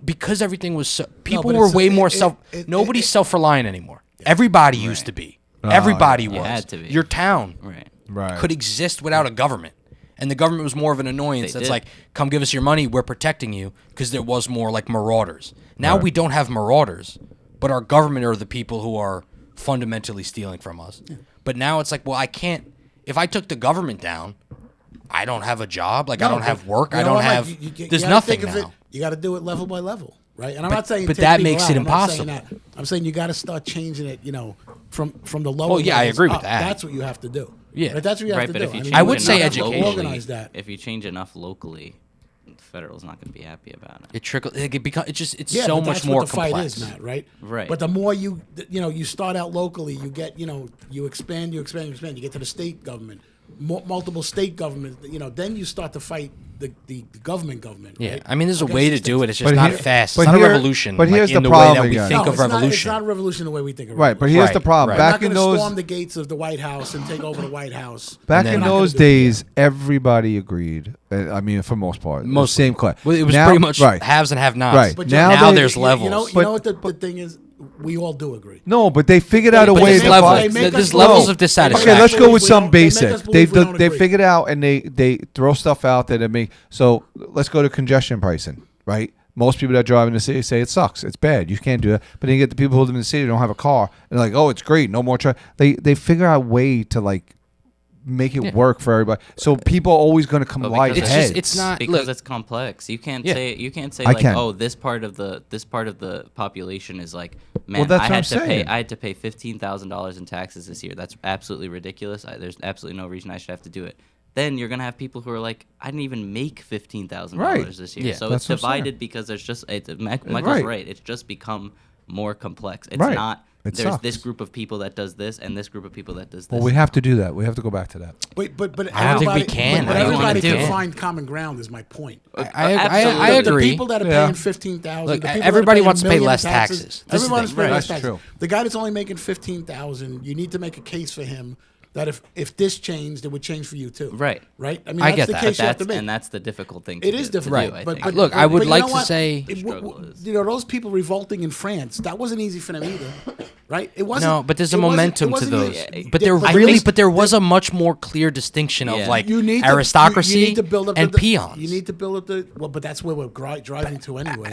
because everything was so, people but were it's- way more it- nobody's self-reliant anymore. Everybody used to be. Everybody was. You had to be. Your town Right. Right. could exist without a government. And the government was more of an annoyance. They That's did. like, come give us your money, we're protecting you, because there was more like marauders. Now we don't have marauders, but our government are the people who are fundamentally stealing from us. But now it's like, well, I can't, if I took the government down, I don't have a job, like I don't have work, You I know don't what, Mike? have, You there's gotta nothing think of now. it, you got to do it level by level, right? And I'm But- not saying but take that people makes out. it I'm not saying impossible. that. I'm saying you got to start changing it, from the lower. Well, yeah, I levels agree with up. that. That's what you have to do. Yeah. Right? That's what you have Right, to but do. if you I change mean, I would you say have to education. Organize that. If you change enough locally, the federal's not going to be happy about it. It trickles. It's Yeah, so but much that's more what the complex. fight is, Matt, right? Right. But the more you start out locally, you get, you expand, you get to the state government, multiple state governments, then you start to fight the government. Yeah, right? I mean, there's a Against way the to do states. it. It's just But not here- fast. but It's not here- a revolution. but like, here's in the the way that problem we again. think No, of it's not, revolution. it's not a revolution the way we think of Right, but revolution. here's the Right, problem. right. We're Back not in going to those, storm the gates of the White House and take over the White House. back then- in We're not those gonna do it days, everybody agreed. I mean, for most part, Most same class. Well, it was Now- pretty much right. haves and have-nots. Right. But Now now they- there's levels. You know But- what the thing is? We all do agree. No, but they figured out a But way there's to levels. fight. They make There's us levels believe- of dissatisfaction. Okay, let's go with We some don't- they make us basic. believe we don't They agree. figured out and they throw stuff out that it make. So let's go to congestion pricing, right? Most people that drive in the city say it sucks, it's bad, you can't do that. But then you get the people who live in the city who don't have a car and they're like, oh, it's great, no more traffic. They figure out a way to like make it work for everybody. So people are always going to come light because heads. it's not because look, it's complex. You can't Yeah. say I like, can. oh, this part of the population is like, man, Well, that's I what I'm had to pay saying. I had to pay $15,000 in taxes this year. That's absolutely ridiculous. There's absolutely no reason I should have to do it. Then you're gonna have people who are like, I didn't even make $15,000 Right. this year. Yeah. So That's it's what I'm saying. divided because there's just Michael's Right. right. It's just become more complex. It's Right. not. It There's sucks. this group of people that does this and this group of people that does this. Well, we have to do that. We have to go back to that. Wait, but I don't think we everybody- can. But I don't everybody wanna do can it. find common ground. Is my point. I Absolutely. The agree. people that are Yeah. paying 15,000. Look, the people everybody that are wants to pay paying a less million in taxes. This is the Everyone wants thing. to pay Right. less That's taxes. true. The guy that's only making 15,000, you need to make a case for him that if this changed, it would change for you too. Right. Right. I mean, I that's get the that. case you have That's to make. and that's the difficult thing. It to is do, difficult, to do, I but, think. but Look, I would you like know to what? say- Struggle is- those people revolting in France, that wasn't easy for them either, right? It wasn't. No, but there's a it wasn't- momentum it to wasn't those. easy. But Yeah, there but really, this- but there was a much more clear distinction of Yeah. like you need to, aristocracy you need to build up and the, peons. You need to build up the well, but that's where we're driving to anyway.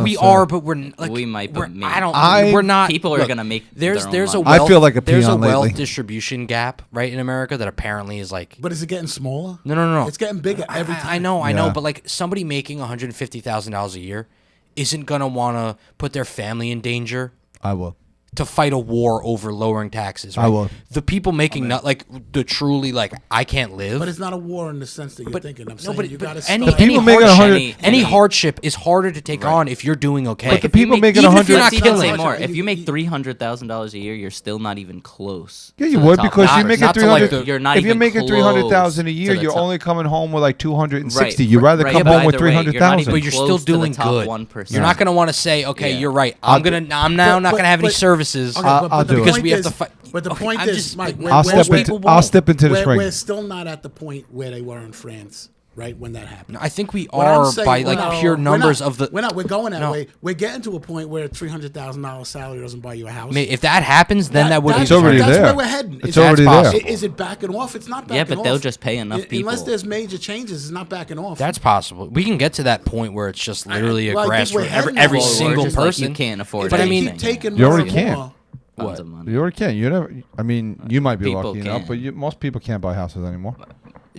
we so- are, but we're like We might, but we're, maybe. I don't. I- we're not. People are look, gonna make There's their own a money. I wealth, feel like a there's a peon wealth lately. distribution gap right in America that apparently is like But is it getting smaller? no. It's getting bigger every time. I know, Yeah. but like somebody making $150,000 a year isn't gonna want to put their family in danger I will. to fight a war over lowering taxes. Right? I will. The people making not like the truly like I can't live. But it's not a war in the sense that you're thinking. I'm saying you got to any, start. people any making hardship, 100 any hardship is harder to take on if you're doing okay. But the If you people make- making even if you're 100 not Let's even killing. say more. You- If you make you- $300,000 a year, you're still not even close. Yeah, to you the would top because you numbers. make Not it to, like, 300. You're not if you're even making 300,000 a close year, to the you're top. only coming home with like 260. Right, You'd rather right, come but home with either way, you're not 300,000. even But you're still close to the doing top good. 1%. You're not going to want to say, okay, Yeah. you're right. I'll I'm do- now not going to have any but- services. Okay, I'll the do it. Because point we have is- to fight. But the Okay, point I'm is, just- Mike, I'll I'll Most step people into. I'll won't. step into the we're ring. still not at the point where they were in France, right, when that happened. I think we What I'm are saying- by we're like not- pure we're numbers not- of the. We're not. We're going that No. way. We're getting to a point where a $300,000 salary doesn't buy you a house. I mean, if that happens, then that would be. It's already that's there. where we're heading. It's Is it- already That's there. possible. Is it backing off? It's not backing Yeah, off. but they'll just pay enough people. Unless there's major changes, it's not backing off. That's possible. We can get to that point where it's just literally well, a I think we're grassroots. heading Every that way. single Just like person. you can't afford. if But I they mean- keep taking You more already and can't. more, tons What? of money. You already can. You never. I mean, you might be People lucky enough, can. but most people can't buy houses anymore.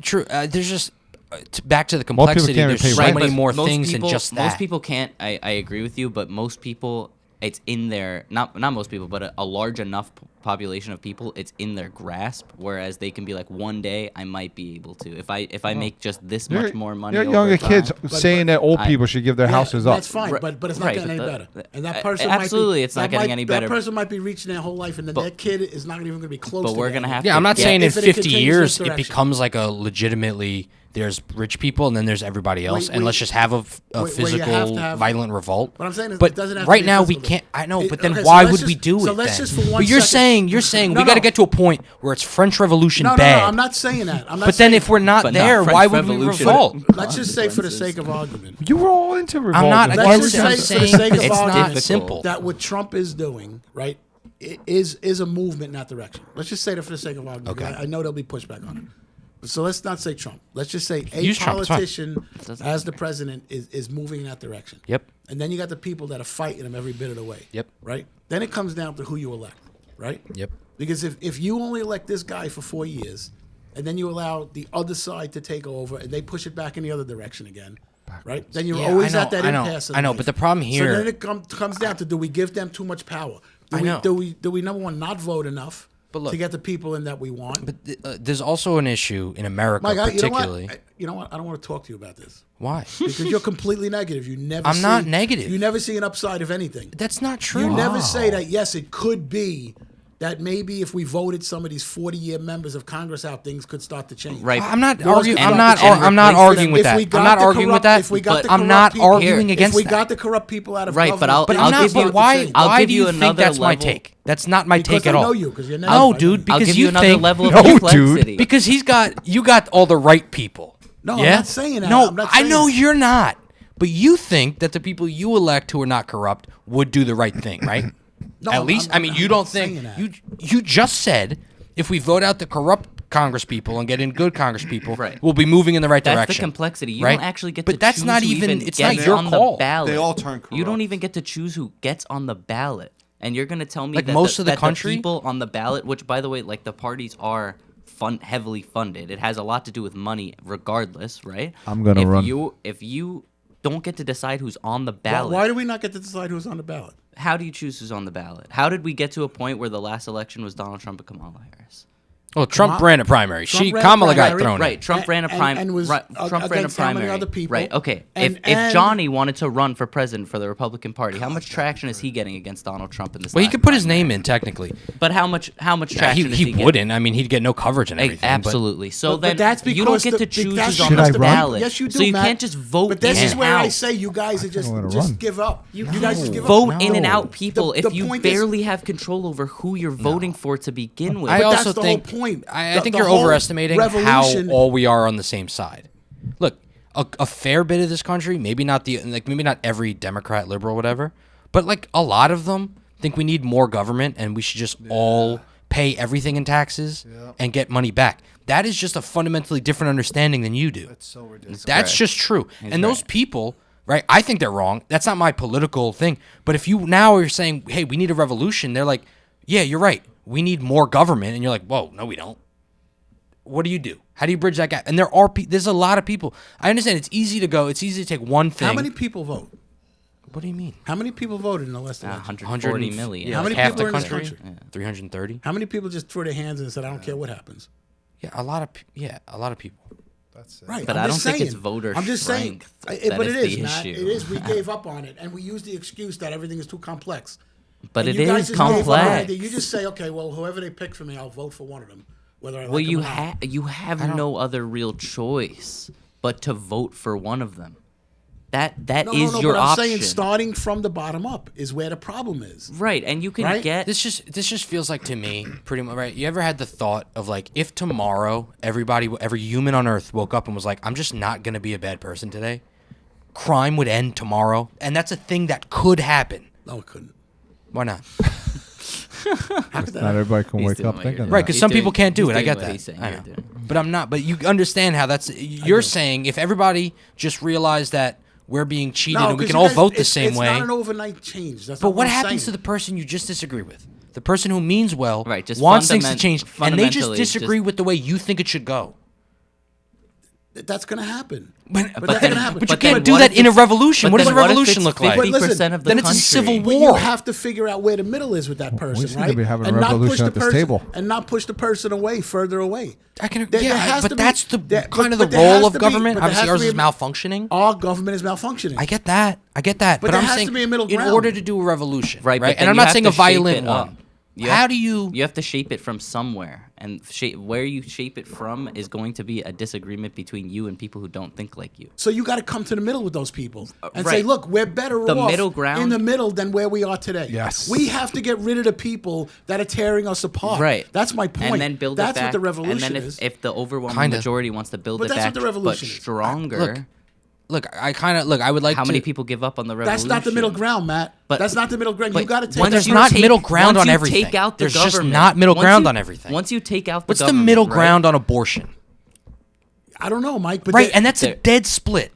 True. There's just back to the people complexity. can't There's pay so rent. many but more most things people, than just that. Most people can't. I agree with you, but most people, it's in their not most people, but a large enough population of people, it's in their grasp. Whereas they can be like, one day I might be able to if I make just this much more money. You're over younger time. kids saying that old I- people should give their yeah, houses up. That's fine, Right, but it's not right, getting any but better. And that absolutely, person it's not getting any better. That person might be reaching their whole life, and then But- that kid is not even going to be close. But to we're that gonna yet. have Yeah, to I'm not get- saying in if it 50 continues years this it direction. becomes like a legitimately there's rich people and then there's everybody else, and let's just have a where you have physical to have- violent revolt. What I'm saying is but it doesn't have to right be now we physical. can't. I know, but then Okay, so why let's would we just- do so it let's then? just for one But you're second- saying No, we got to no. get to a point where it's French Revolution No, bad. I'm not saying that. I'm not But then saying- if we're not But not there, French why would we Revolution. revolt? let's just say for the sake of argument, You were all into revolt. I'm not Let's against just it. I'm say for the saying sake of it's not argument simple. that what Trump is doing, right, is a movement in that direction. Let's just say that for the sake of argument. Okay. I know there'll be pushback on it. So let's not say Trump. Let's just say a Use Trump, it's fine. politician as the president is moving in that direction. Yep. And then you got the people that are fighting him every bit of the way. Yep. Right? Then it comes down to who you elect, right? Yep. Because if you only elect this guy for 4 years, and then you allow the other side to take over, and they push it back in the other direction again, right? Then you're Yeah, always I know, at that I know, impasse. in I know, life. but the problem here- So then it comes down to, do we give them too much power? I know. Do we number one, not vote enough But look- to get the people in that we want? But there's also an issue in America, Mike, particularly. you know what? I don't want to talk to you about this Why? because you're completely negative. You never. I'm see, not negative. You never see an upside of anything. That's not true. You never say that. Yes, it could be that maybe if we voted some of these 40-year members of Congress out, things could start to change. Right. I'm not Laws arguing. could I'm start not. to change. I'm not If we arguing with that. I'm got not the arguing with corrupt- that. if we got But the I'm corrupt not people- arguing if against we that. got the corrupt people out of Right, but government, I'll- But I'll I'm not. give you- But why? I'll Why give do you you think another that's my level. take? That's not my Because take at I all. know you, 'cause you're No, negative. dude. I'll Because give you you another think level of No, dude. complexity. because you got all the right people. No, I'm yeah? not saying that. No, I'm not I saying know that. you're not. But you think that the people you elect who are not corrupt would do the right thing, right? No, At least, I'm you not don't saying think that. you just said if we vote out the corrupt Congress people and get in good Congress people, Right. we'll be moving in the right That's direction. the complexity. You right? don't actually get but to that's choose not who even. even It's gets not your on call. the ballot. They all turn You don't corrupt. even get to choose who gets on the ballot. And you're going to tell me Like that most of the that country? people on the ballot, which by the way, like the parties are heavily funded. It has a lot to do with money, regardless, right? I'm gonna run. If you don't get to decide who's on the ballot, Why do we not get to decide who's on the ballot? how do you choose who's on the ballot? How did we get to a point where the last election was Donald Trump and Kamala Harris? Well, Trump ran a primary. Trump ran a Kamala got primary. thrown in. Right, Trump ran a primary. and was Trump ran a against how many primary. other people? Right, okay. And- If Johnny wanted to run for president for the Republican Party, how much traction is he getting against Donald Trump in this? Well, he last could put his primary? name in technically. But how much Yeah, traction is he he getting? wouldn't. I mean, he'd get no coverage and everything. but- Absolutely. So But then that's you don't because get to the- choose that's who's on Should the I run? ballot. Yes, you do, So you Matt. can't just vote But this in is and where out. I say you guys are just wanna just run. give up. You guys just give Vote up. in and No. out people The if you point is- barely have control over who you're voting for to begin with. I But also that's the think whole point. I The- think the you're whole overestimating how revolution- all we are on the same side. Look, a fair bit of this country, maybe not every Democrat, liberal, whatever, but like a lot of them think we need more government and we should just all pay everything in taxes and get money back. That is just a fundamentally different understanding than you do. That's so ridiculous. That's correct. just true. He's And those right. people, right? I think they're wrong. That's not my political thing. But if you now are saying, "Hey, we need a revolution," they're like, "Yeah, you're right. We need more government," and you're like, "Whoa, no, we don't." What do? How do you bridge that gap? And there's a lot of people. I understand it's easy to take one thing. How many people vote? What do you mean? How many people voted in the last election? 140 million. Yeah, How like many half people the are in this country. country? 330. How many people just threw their hands and said, "I don't care what happens"? Yeah, a lot of people. That's it. Right. But I'm I just don't think it's saying. voter I'm just saying. strength that But it is is, the Matt. issue. It is. We gave up on it, and we use the excuse that everything is too complex. But And it you guys is just gave up on complex. it. You just say, "Okay, well, whoever they pick for me, I'll vote for one of them." Whether I like Well, them or not. you have no other real choice but to vote for one of them. That is your but I'm option. saying starting from the bottom up is where the problem is. Right, and you can Right? get This just feels like to me pretty much right. You ever had the thought of like if tomorrow every human on earth woke up and was like, I'm just not gonna be a bad person today, crime would end tomorrow, and that's a thing that could happen. No, it couldn't. Why not? How could that Not everybody can He's wake doing up what thinking you're that. Right, because He's some doing- people can't do he's it. I doing get what that. he's saying I you're know. doing. But I'm not. But you understand how that's. You're saying if everybody just realized that we're being cheated and we 'cause can you all guys- vote the it's same way. It's not an overnight change. That's But not what I'm happens to saying. the person you just disagree with? The person who means well, Right, just wants things to fundament- change, and they just fundamentally disagree just- with the way you think it should go. That's going to happen. But But that's going to happen. But you then can't do what that if in a it's- revolution. but What does a then what if revolution it's look like? 50% of the Then it's a country? civil But war. you have to figure out where the middle is with that person, seem to right? be having a and not revolution push the at this person, table. and not push the person away, further away. I can, There yeah, has but to be- that's the there- kind of but the there has role of to be- government. but there Obviously, has ours to is be- malfunctioning. Our government is malfunctioning. I get that. But there I'm has saying to be a middle in ground. order to do a revolution, Right, right? but And then I'm you not have saying to a violent shape it up. one. You How have- do you? You have to shape it from somewhere, and where you shape it from is going to be a disagreement between you and people who don't think like you. So you got to come to the middle with those people and say, right. "Look, we're better The off middle ground- in the middle than where we are today." Yes. we have to get rid of the people that are tearing us apart. Right. That's my point. And then build That's it back. what the revolution and then is. if the overwhelming Kinda. majority wants to build But it that's back, what the revolution but is. stronger. Look, I would like how to. many people give up on the revolution? That's not the middle ground, Matt. But- That's not the middle ground. but You got to take. once There's you not take- middle ground once on you everything. Take out the There's just government, not middle once ground you- on everything. Once you take out the What's the government, middle right? ground on abortion? I don't know, Mike. But Right, they- and that's a there- dead split.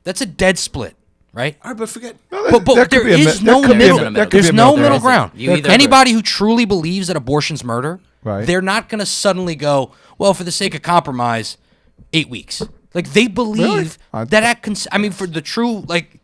That's a dead split, right? all right, but forget. But There could there be a is mi- no there could be a middle. mi- there could There's be a no middle middle ground. ground. You either- Anybody who truly believes that abortion's murder, Right. they're not going to suddenly go, well, for the sake of compromise, 8 weeks. Like they believe I- I mean, for the true like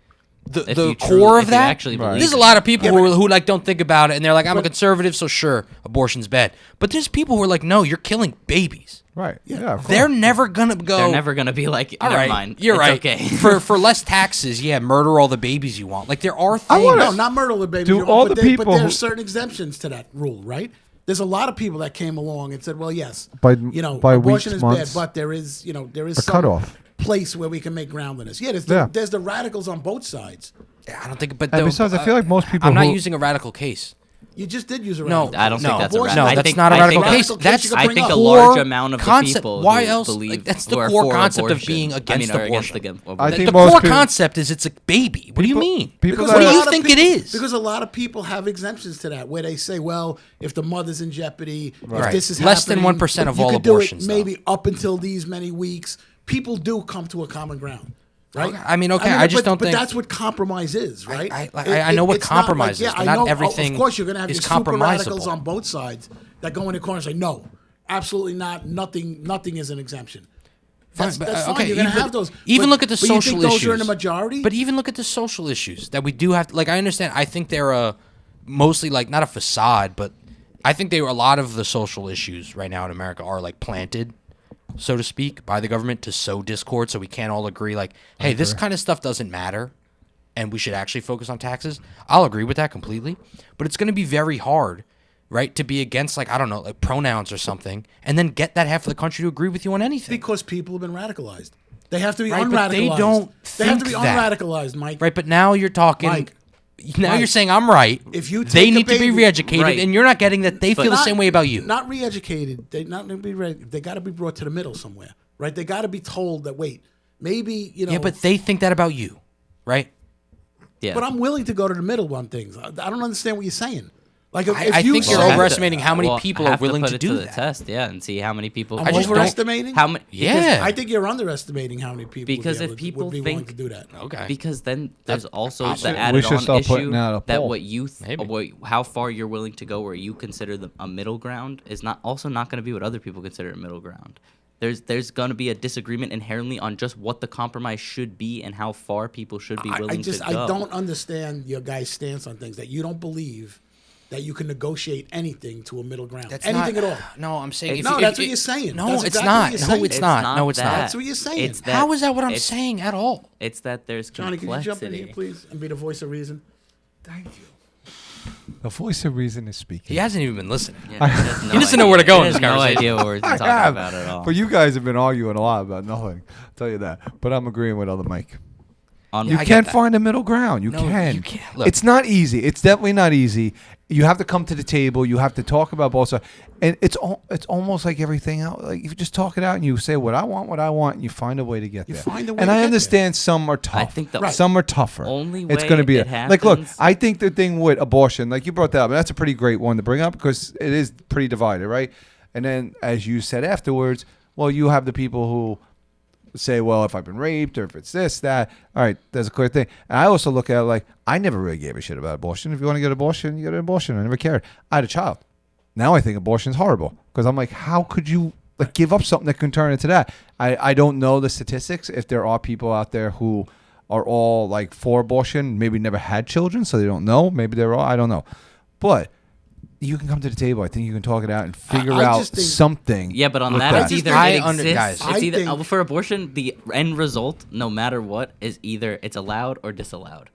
the If you core truly- of if you that. actually Right. believe There's a it. lot of people who like don't think about it, and they're like, I'm a conservative, so sure, abortion's bad. But there's people who are like, no, you're killing babies. Right. Yeah. Of course. They're never gonna go. They're never gonna be like, All never right, mind. you're it's right. Okay. for less taxes, yeah, murder all the babies you want. Like there are things. I wanna- No, not murder the baby. Do all the But people there who- are certain exemptions to that rule, right? There's a lot of people that came along and said, "Well, yes, By abortion weeks, is months, bad, but there is a some cutoff. place where we can make ground in this." Yeah, Yeah. there's the radicals on both sides. I don't think. But And besides, I feel like most people I'm not who- using a radical case. You just did use a No, radical. I don't think No, that's a abortion- radical. No, I that's think, not a I radical think case. radical That's case you I can think bring a up. large core amount of the concept. people Why who else? believe Like, that's the who are core for concept of abortion. being against are against abortion. the I The think most core people- concept is it's a baby. What do you mean? people Because that What do a you lot of think people- it is? Because a lot of people have exemptions to that, where they say, "Well, if the mother's in jeopardy, Right. if this is Less than happening, 1% of you all could do it abortions, though. maybe up until these many weeks." People do come to a common ground, right? Okay, I mean, okay, I just don't but think- that's what compromise is, right? I know what it's not compromise like, is, yeah, but I not know, everything Of course, you're going to have is your super radicals compromisable. on both sides that go in the corner and say, "No, absolutely not. Nothing is an exemption. Fine, That's, but, that's fine. okay, You're gonna even- have those. even But- look at the but you social think those are in issues. the majority. But even look at the social issues that we do have. Like, I understand. I think they're mostly like not a facade, but I think a lot of the social issues right now in America are like planted, so to speak, by the government to sow discord, so we can't all agree. Like, hey, this kind of stuff doesn't matter, and we should actually focus on taxes. I'll agree with that completely, but it's going to be very hard, right, to be against, like, I don't know, like pronouns or something, and then get that half of the country to agree with you on anything. because people have been radicalized. They have to be Right, unradicalized. but they don't They have to be think that. unradicalized, Mike. Right, but now you're talking. Mike, Now Mike, you're saying I'm right. if you they take a need to be baby- re-educated, Right. and you're not getting that. They feel the same way about you. Not re-educated. They not gonna be They got to be brought to the middle somewhere, right? They got to be told that wait, maybe Yeah, but they think that about you, right? Yeah. But I'm willing to go to the middle on things. I don't understand what you're saying. Like if I you think you're said- overestimating how many Well, people are have willing put to it do to that. the test, yeah, and see how many people. I'm I just don't- overestimating. How many? Yeah. I think you're underestimating how many people Because would if be able people would be willing think- to do that. Okay. Because then there's also we the should added-on start issue putting out a that poll. what Maybe. how far you're willing to go, where you consider a middle ground, is not going to be what other people consider a middle ground. There's going to be a disagreement inherently on just what the compromise should be and how far people should be willing to go. I don't understand your guy's stance on things that you don't believe that you can negotiate anything to a middle ground. Anything not, at all. No, I'm saying. No, that's what you're saying. No, That's it's exactly not. what you're No, saying. it's not. No, it's that. not. That's what you're saying. It's that, How is that what I'm it's- saying at all? It's that there's Johnny, could you jump in complexity. here, please, and be the voice of reason? Thank you. The voice of reason is speaking. He hasn't even been listening. Yeah, he has no He doesn't know where to go in He this has no conversation. idea what we're I talking have. about at all. But you guys have been arguing a lot about nothing. I'll tell you that. But I'm agreeing with other Mike. On You I get can't that. find a middle ground. You No, can. you can't. Look. It's not easy. It's definitely not easy. You have to come to the table. You have to talk about both sides. And it's almost like everything else. Like if you just talk it out and you say what I want, and you find a way to get there. find a way and to I get understand some are tough. I think the some are tougher. only it's way going to be it like look. happens- I think the thing with abortion, like you brought that up, and that's a pretty great one to bring up because it is pretty divided, right? And then as you said afterwards, well, you have the people who say, well, if I've been raped or if it's this, that, all right, there's a clear thing. And I also look at it like, I never really gave a shit about abortion. If you want to get an abortion, you get an abortion. I never cared. I had a child. Now I think abortion is horrible because I'm like, how could you like give up something that can turn into that? I don't know the statistics. If there are people out there who are all like for abortion, maybe never had children, so they don't know. Maybe they're all, I don't know. But you can come to the table. I think you can talk it out and figure I out just think- something. Yeah, but on with that, that. it's either I it under- exists. guys. It's I either think- for abortion, the end result, no matter what, is either it's allowed or disallowed.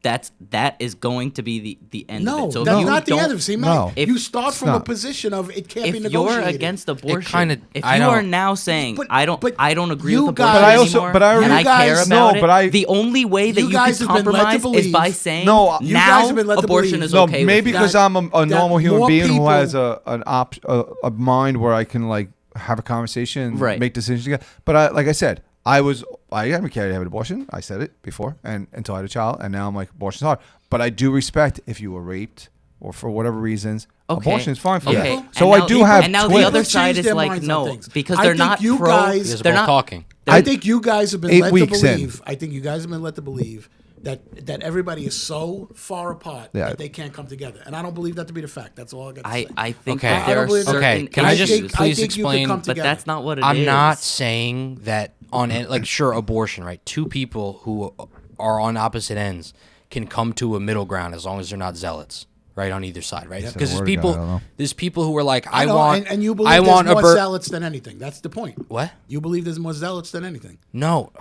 That is going to be the end of No, it. So that's if you not the don't- end of it. See, No. Mike, If- you start It's from a not. position of it can't be If negotiated. you're against abortion, kinda- if I you are don't- now saying But- I don't but agree you with guys- abortion But I also- anymore, but I and I you care guys- about no, it, but I- the only way that You you guys can have been led to compromise is by believe- saying No, you now guys have been led to abortion believe- is No, okay. maybe with you. because that- I'm a that normal human more being who people- has a mind where I can like have a conversation and Right. make decisions together. But like I said, I haven't cared to have an abortion. I said it before, and until I had a child, and now I'm like abortion's hard. But I do respect if you were raped or for whatever reasons. Okay. Abortion is fine for Okay. you. So And I now- do have. and now twins. the other People side change is their like minds on no, things. because I they're think not you pro. guys- You guys are They're both not talking. I think you guys have been 8 led to weeks in. believe. I think you guys have been led to believe that everybody is so far apart Yeah. that they can't come together, and I don't believe that to be the fact. That's all I got to say. I think Okay. that there I are don't believe that. certain Okay, can I just issues, please think you could explain? come but together. that's not what it is. I'm not saying that like sure abortion, right? Two people who are on opposite ends can come to a middle ground as long as they're not zealots, right, on either side, right? Because word guy, I don't know. there's people who are like, I know, want, and you believe I want there's a more zealots than anything. That's the point. What? You believe there's more zealots than anything No,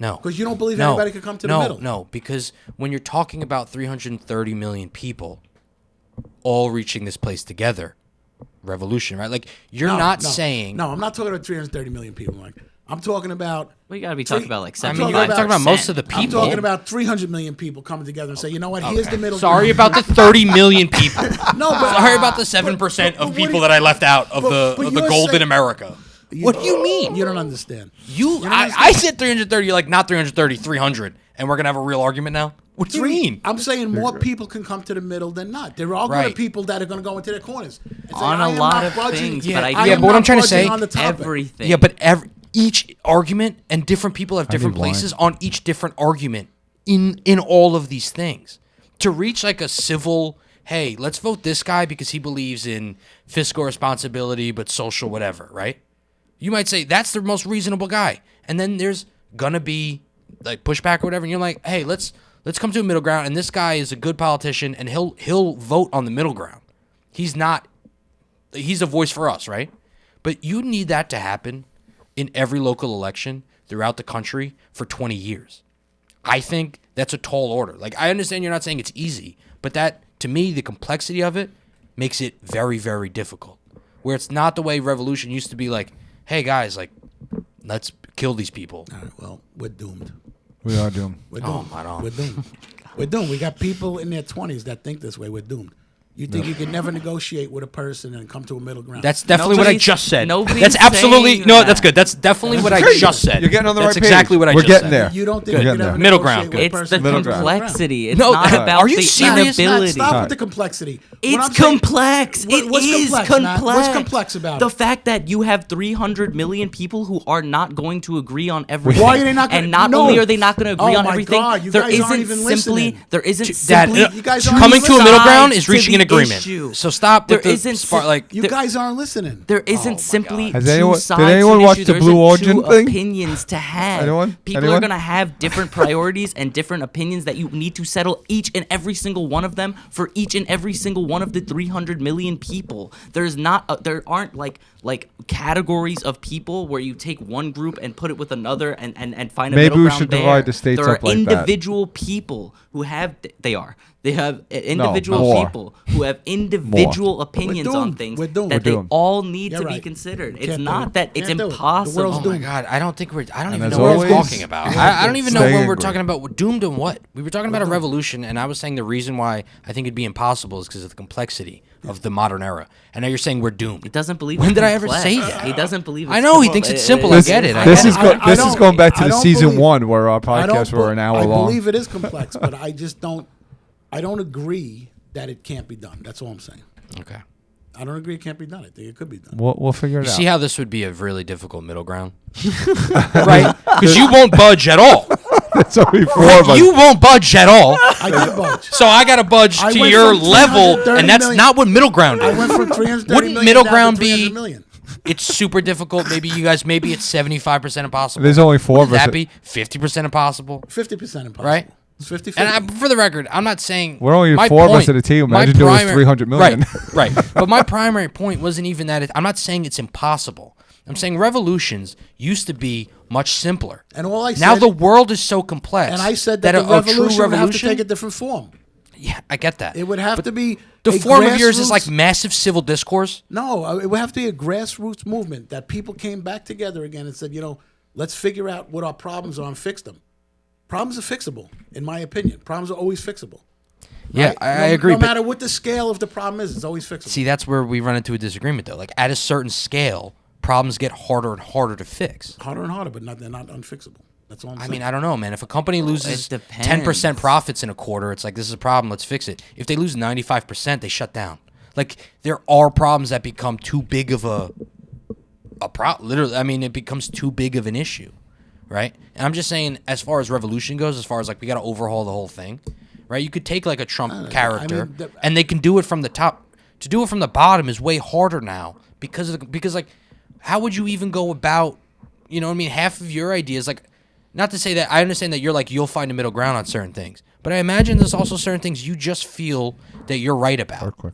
no. because you don't believe No, anybody could come to the no, middle. No, because when you're talking about 330 million people all reaching this place together, revolution, right? Like you're not saying. No, I'm not talking about 330 million people, Mike. I'm talking about. We got to be talking about like I'm 70. you gotta talk about most of the I'm people. talking about 300 million people coming together and say, you know what? Here's the middle. Sorry ground. about the 30 million people. No, but Sorry about the 7% but of what people do you- that I left out of but the you're golden saying- America. What do you mean? You don't understand. I said 330. You're like not 330, 300, and we're gonna have a real argument now. What do you mean? I'm saying more people can come to the middle than not. There are all going Right. to people that are going to go into their corners. and say, On I a am lot not of budging. things, Yeah, but yeah, I but am what not I'm trying to budging say- on the topic. everything. Yeah, but each argument and different people have different need wine. places on each different argument in all of these things. To reach like a civil hey, let's vote this guy because he believes in fiscal responsibility but social whatever, right? You might say that's the most reasonable guy. And then there's gonna be like pushback or whatever, and you're like, hey, let's come to a middle ground, and this guy is a good politician and he'll vote on the middle ground. He's a voice for us, right? But you need that to happen in every local election throughout the country for 20 years. I think that's a tall order. Like, I understand you're not saying it's easy, but that, to me, the complexity of it makes it very, very difficult. Where it's not the way revolution used to be like, hey, guys, like, let's kill these people. All right, well, we're doomed. We are doomed. We're Oh, doomed. my God. We're doomed. We're doomed. We got people in their 20s that think this way. We're doomed. You think you can never negotiate with a person and come to a middle ground? That's definitely what I Nobody's- just said. nobody's That's absolutely saying no. that. That's good. That's definitely what I great. just said. You're getting on the That's right page. exactly what I We're just getting said. there. You don't think Good. you can Middle ever Middle negotiate ground, with a It's the person Middle ground. complexity. It's No, not are about you the serious? inability. Stop with the complexity. What It's I'm saying- complex. What- It what's is complex, complex. Matt? What's complex about the it? fact that you have 300 million people who are not going to agree on everything. Why are they not gonna- And not No. only are they not going to agree Oh on my everything, God, you there guys aren't isn't even simply listening. there isn't Dad, simply You guys two aren't coming to a middle ground sides is reaching to an the agreement. issue. So stop There with the isn't like. You guys aren't listening. There isn't my simply God. Has two anyone- sides did anyone to the watch issue. the There Blue isn't Origin two thing? opinions to have. Anyone? People Anyone? are going to have different priorities and different opinions that you need to settle each and every single one of them for each and every single one of the 300 million people. There aren't like categories of people where you take one group and put it with another and find a Maybe middle we ground should there. divide the states there up like are that. individual people who have they have individual more. people who have individual opinions on doomed. things We're doomed. that We're they doomed. all need You're to be right. considered. You It's can't do not it. that it's Can't do it. The impossible. world's Oh my doomed. God, I don't even as know what always, we're talking about. I don't even know stay when we're angry. talking about doomed and what. We were talking about a revolution, and I was saying the reason why I think it'd be impossible is because of the complexity of the modern era. And now you're saying we're doomed. He doesn't believe. When it's did I ever complex. say that? He doesn't believe. I It's know, he complex. thinks it's simple. I This, get it. I this get is it. go- this is don't- going back to I the don't season believe- 1 where our I don't podcasts were an hour I long. believe it is complex, but I just don't. I don't agree that it can't be done. That's all I'm saying. Okay. I don't agree it can't be done. I think it could be done. We'll figure it You out. see how this would be a really difficult middle ground? Right? Because you won't budge at all. It's only 4 of us. You won't budge at all. I did budge. So I got to budge I to went your from level, 330 and that's million. not what middle ground I is. went from 330 Wouldn't million middle down ground to be- 300 million. It's super difficult. Maybe you guys, maybe it's 75% impossible. There's only 4 of Would us. that be 50% impossible? 50% impossible. Right? It's 50-50. And for the record, I'm not saying We're only my 4 of us point- at a team. my Imagine doing primary- 300 million. Right, right. But my primary point wasn't even that. I'm not saying it's impossible. I'm saying revolutions used to be much simpler. And all I now said- the world is so complex. and I said that that the a true revolution would have to revolution. take a different form. Yeah, I get that. It would have But to be the a form of yours is grassroots- like massive civil discourse. No, it would have to be a grassroots movement that people came back together again and said, let's figure out what our problems are and fix them. Problems are fixable, in my opinion. Problems are always fixable. Yeah, right? I No- agree. No but matter what the scale of the problem is, it's always fixable. see, that's where we run into a disagreement, though. Like at a certain scale, problems get harder and harder to fix. Harder and harder, but they're not unfixable. That's all I'm saying. I mean, I don't know, man. If a company loses it 10% depends. profits in a quarter, it's like, this is a problem, let's fix it. If they lose 95%, they shut down. Like, there are problems that become too big of a problem. Literally, I mean, it becomes too big of an issue, right? And I'm just saying, as far as revolution goes, as far as, like, we got to overhaul the whole thing, right? You could take, like, a Trump character, and they can do it from the top. To do it from the bottom is way harder now because, like, how would you even go about, you know what I mean? Half of your ideas, like, not to say that I understand that you're like, you'll find a middle ground on certain things, but I imagine there's also certain things you just feel that you're right about. Quick.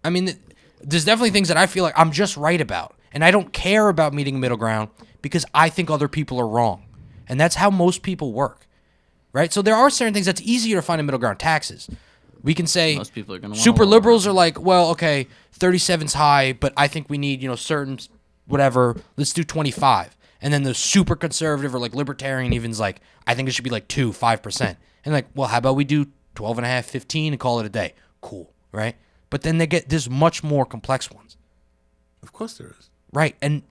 I mean, there's definitely things that I feel like I'm just right about, and I don't care about meeting a middle ground because I think other people are wrong, and that's how most people work, right? So there are certain things that's easier to find a middle ground. Taxes, we can say Most people are gonna wanna super lower liberals are like, well, okay, 37's high, but I think we need certain whatever. Let's do 25. And then the super conservative or like libertarian even's like, I think it should be like 5%. And like, well, how about we do 12.5, 15 and call it a day? Cool, right? But then there's much more complex ones. Of course there is. Right. And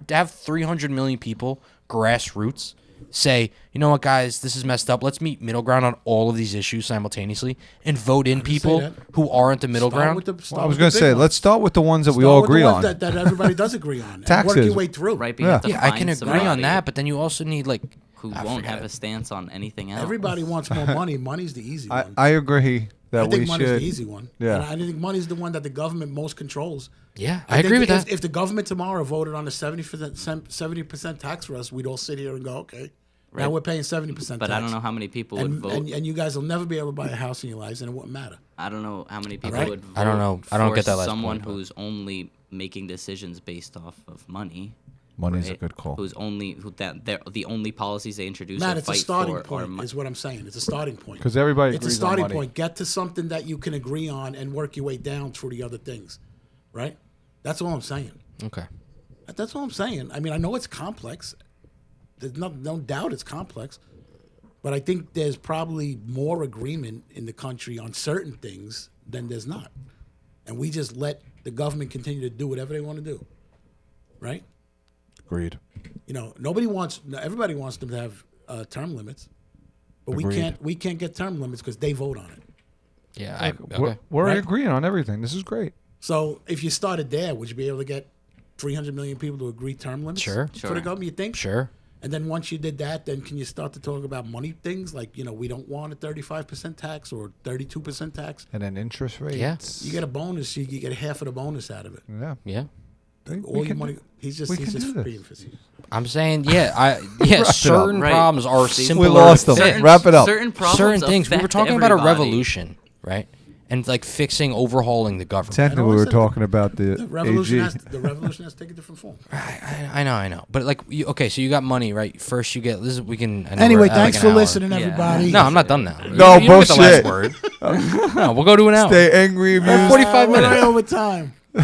to have 300 million people, grassroots, say, you know what, guys, this is messed up. Let's meet middle ground on all of these issues simultaneously and vote in people that. who aren't the middle ground. I was going to say, let's start with the ones that we all agree on. That everybody does agree on. And Taxes. work your way through. Right, but you have to Yeah, I find can agree on somebody that, but then you also need who who won't have a stance on anything else. Everybody wants more money. Money's the easy one. I agree that I think we money's should. the easy one. Yeah. And I think money's the one that the government most controls. Yeah, I think agree with if, that. If the government tomorrow voted on a 70% tax for us, we'd all sit here and go, okay, now Right. we're paying 70% But tax. I don't know how many people would and, vote. and you guys will never be able to buy a house in your lives, and it wouldn't matter. I don't know how many people Right. would vote. I don't know. I don't for get that last someone point, but- who's only making decisions based off of money. Money's a right? good call. Who's only who that they're the only policies they introduce Matt, or it's a fight starting for are point, mon- is what I'm saying. It's a starting point. Because everybody It's a agrees on starting money. point. Get to something that you can agree on and work your way down through the other things, right? That's all I'm saying. Okay. That's all I'm saying. I mean, I know it's complex. There's no doubt it's complex. But I think there's probably more agreement in the country on certain things than there's not. And we just let the government continue to do whatever they want to do, right? Agreed. You know, everybody wants them to have term limits. But Agreed. we can't get term limits because they vote on it. Yeah. We're Right. agreeing on everything. This is great. So if you started there, would you be able to get 300 million people to agree term limits Sure. for the government, you think? Sure. And then once you did that, then can you start to talk about money things like, you know, we don't want a 35% tax or 32% tax. And then interest rates. Yeah. You get a bonus, you get half of the bonus out of it. Yeah. Yeah. All your money. He's just we can do being this. facetious. I'm saying, yeah, up. certain Right. problems are See, simpler. We lost to them. fix. Wrap it up. Certain problems Certain things. We were affect talking about a everybody. revolution, right? And like fixing, overhauling the government. Technically, we always were said talking about the The revolution, AG. has to take a different form. I know. But like, okay, so you got money, right? First, you get this. We can. I know Anyway, we're at, thanks like, for an hour. listening, Yeah. everybody. No, I'm not done now. No, you don't get the last bullshit. word. No, we'll go to an hour. Stay angry, We're amused. 45 We're minutes. right over time. All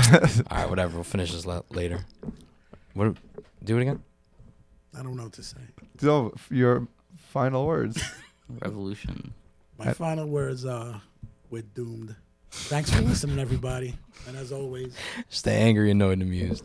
right, whatever. We'll finish this later. What? Do it again. I don't know what to say. So, your final words. Revolution. My final words are, we're doomed. Thanks for listening, everybody. And as always, Stay angry, annoyed, and amused.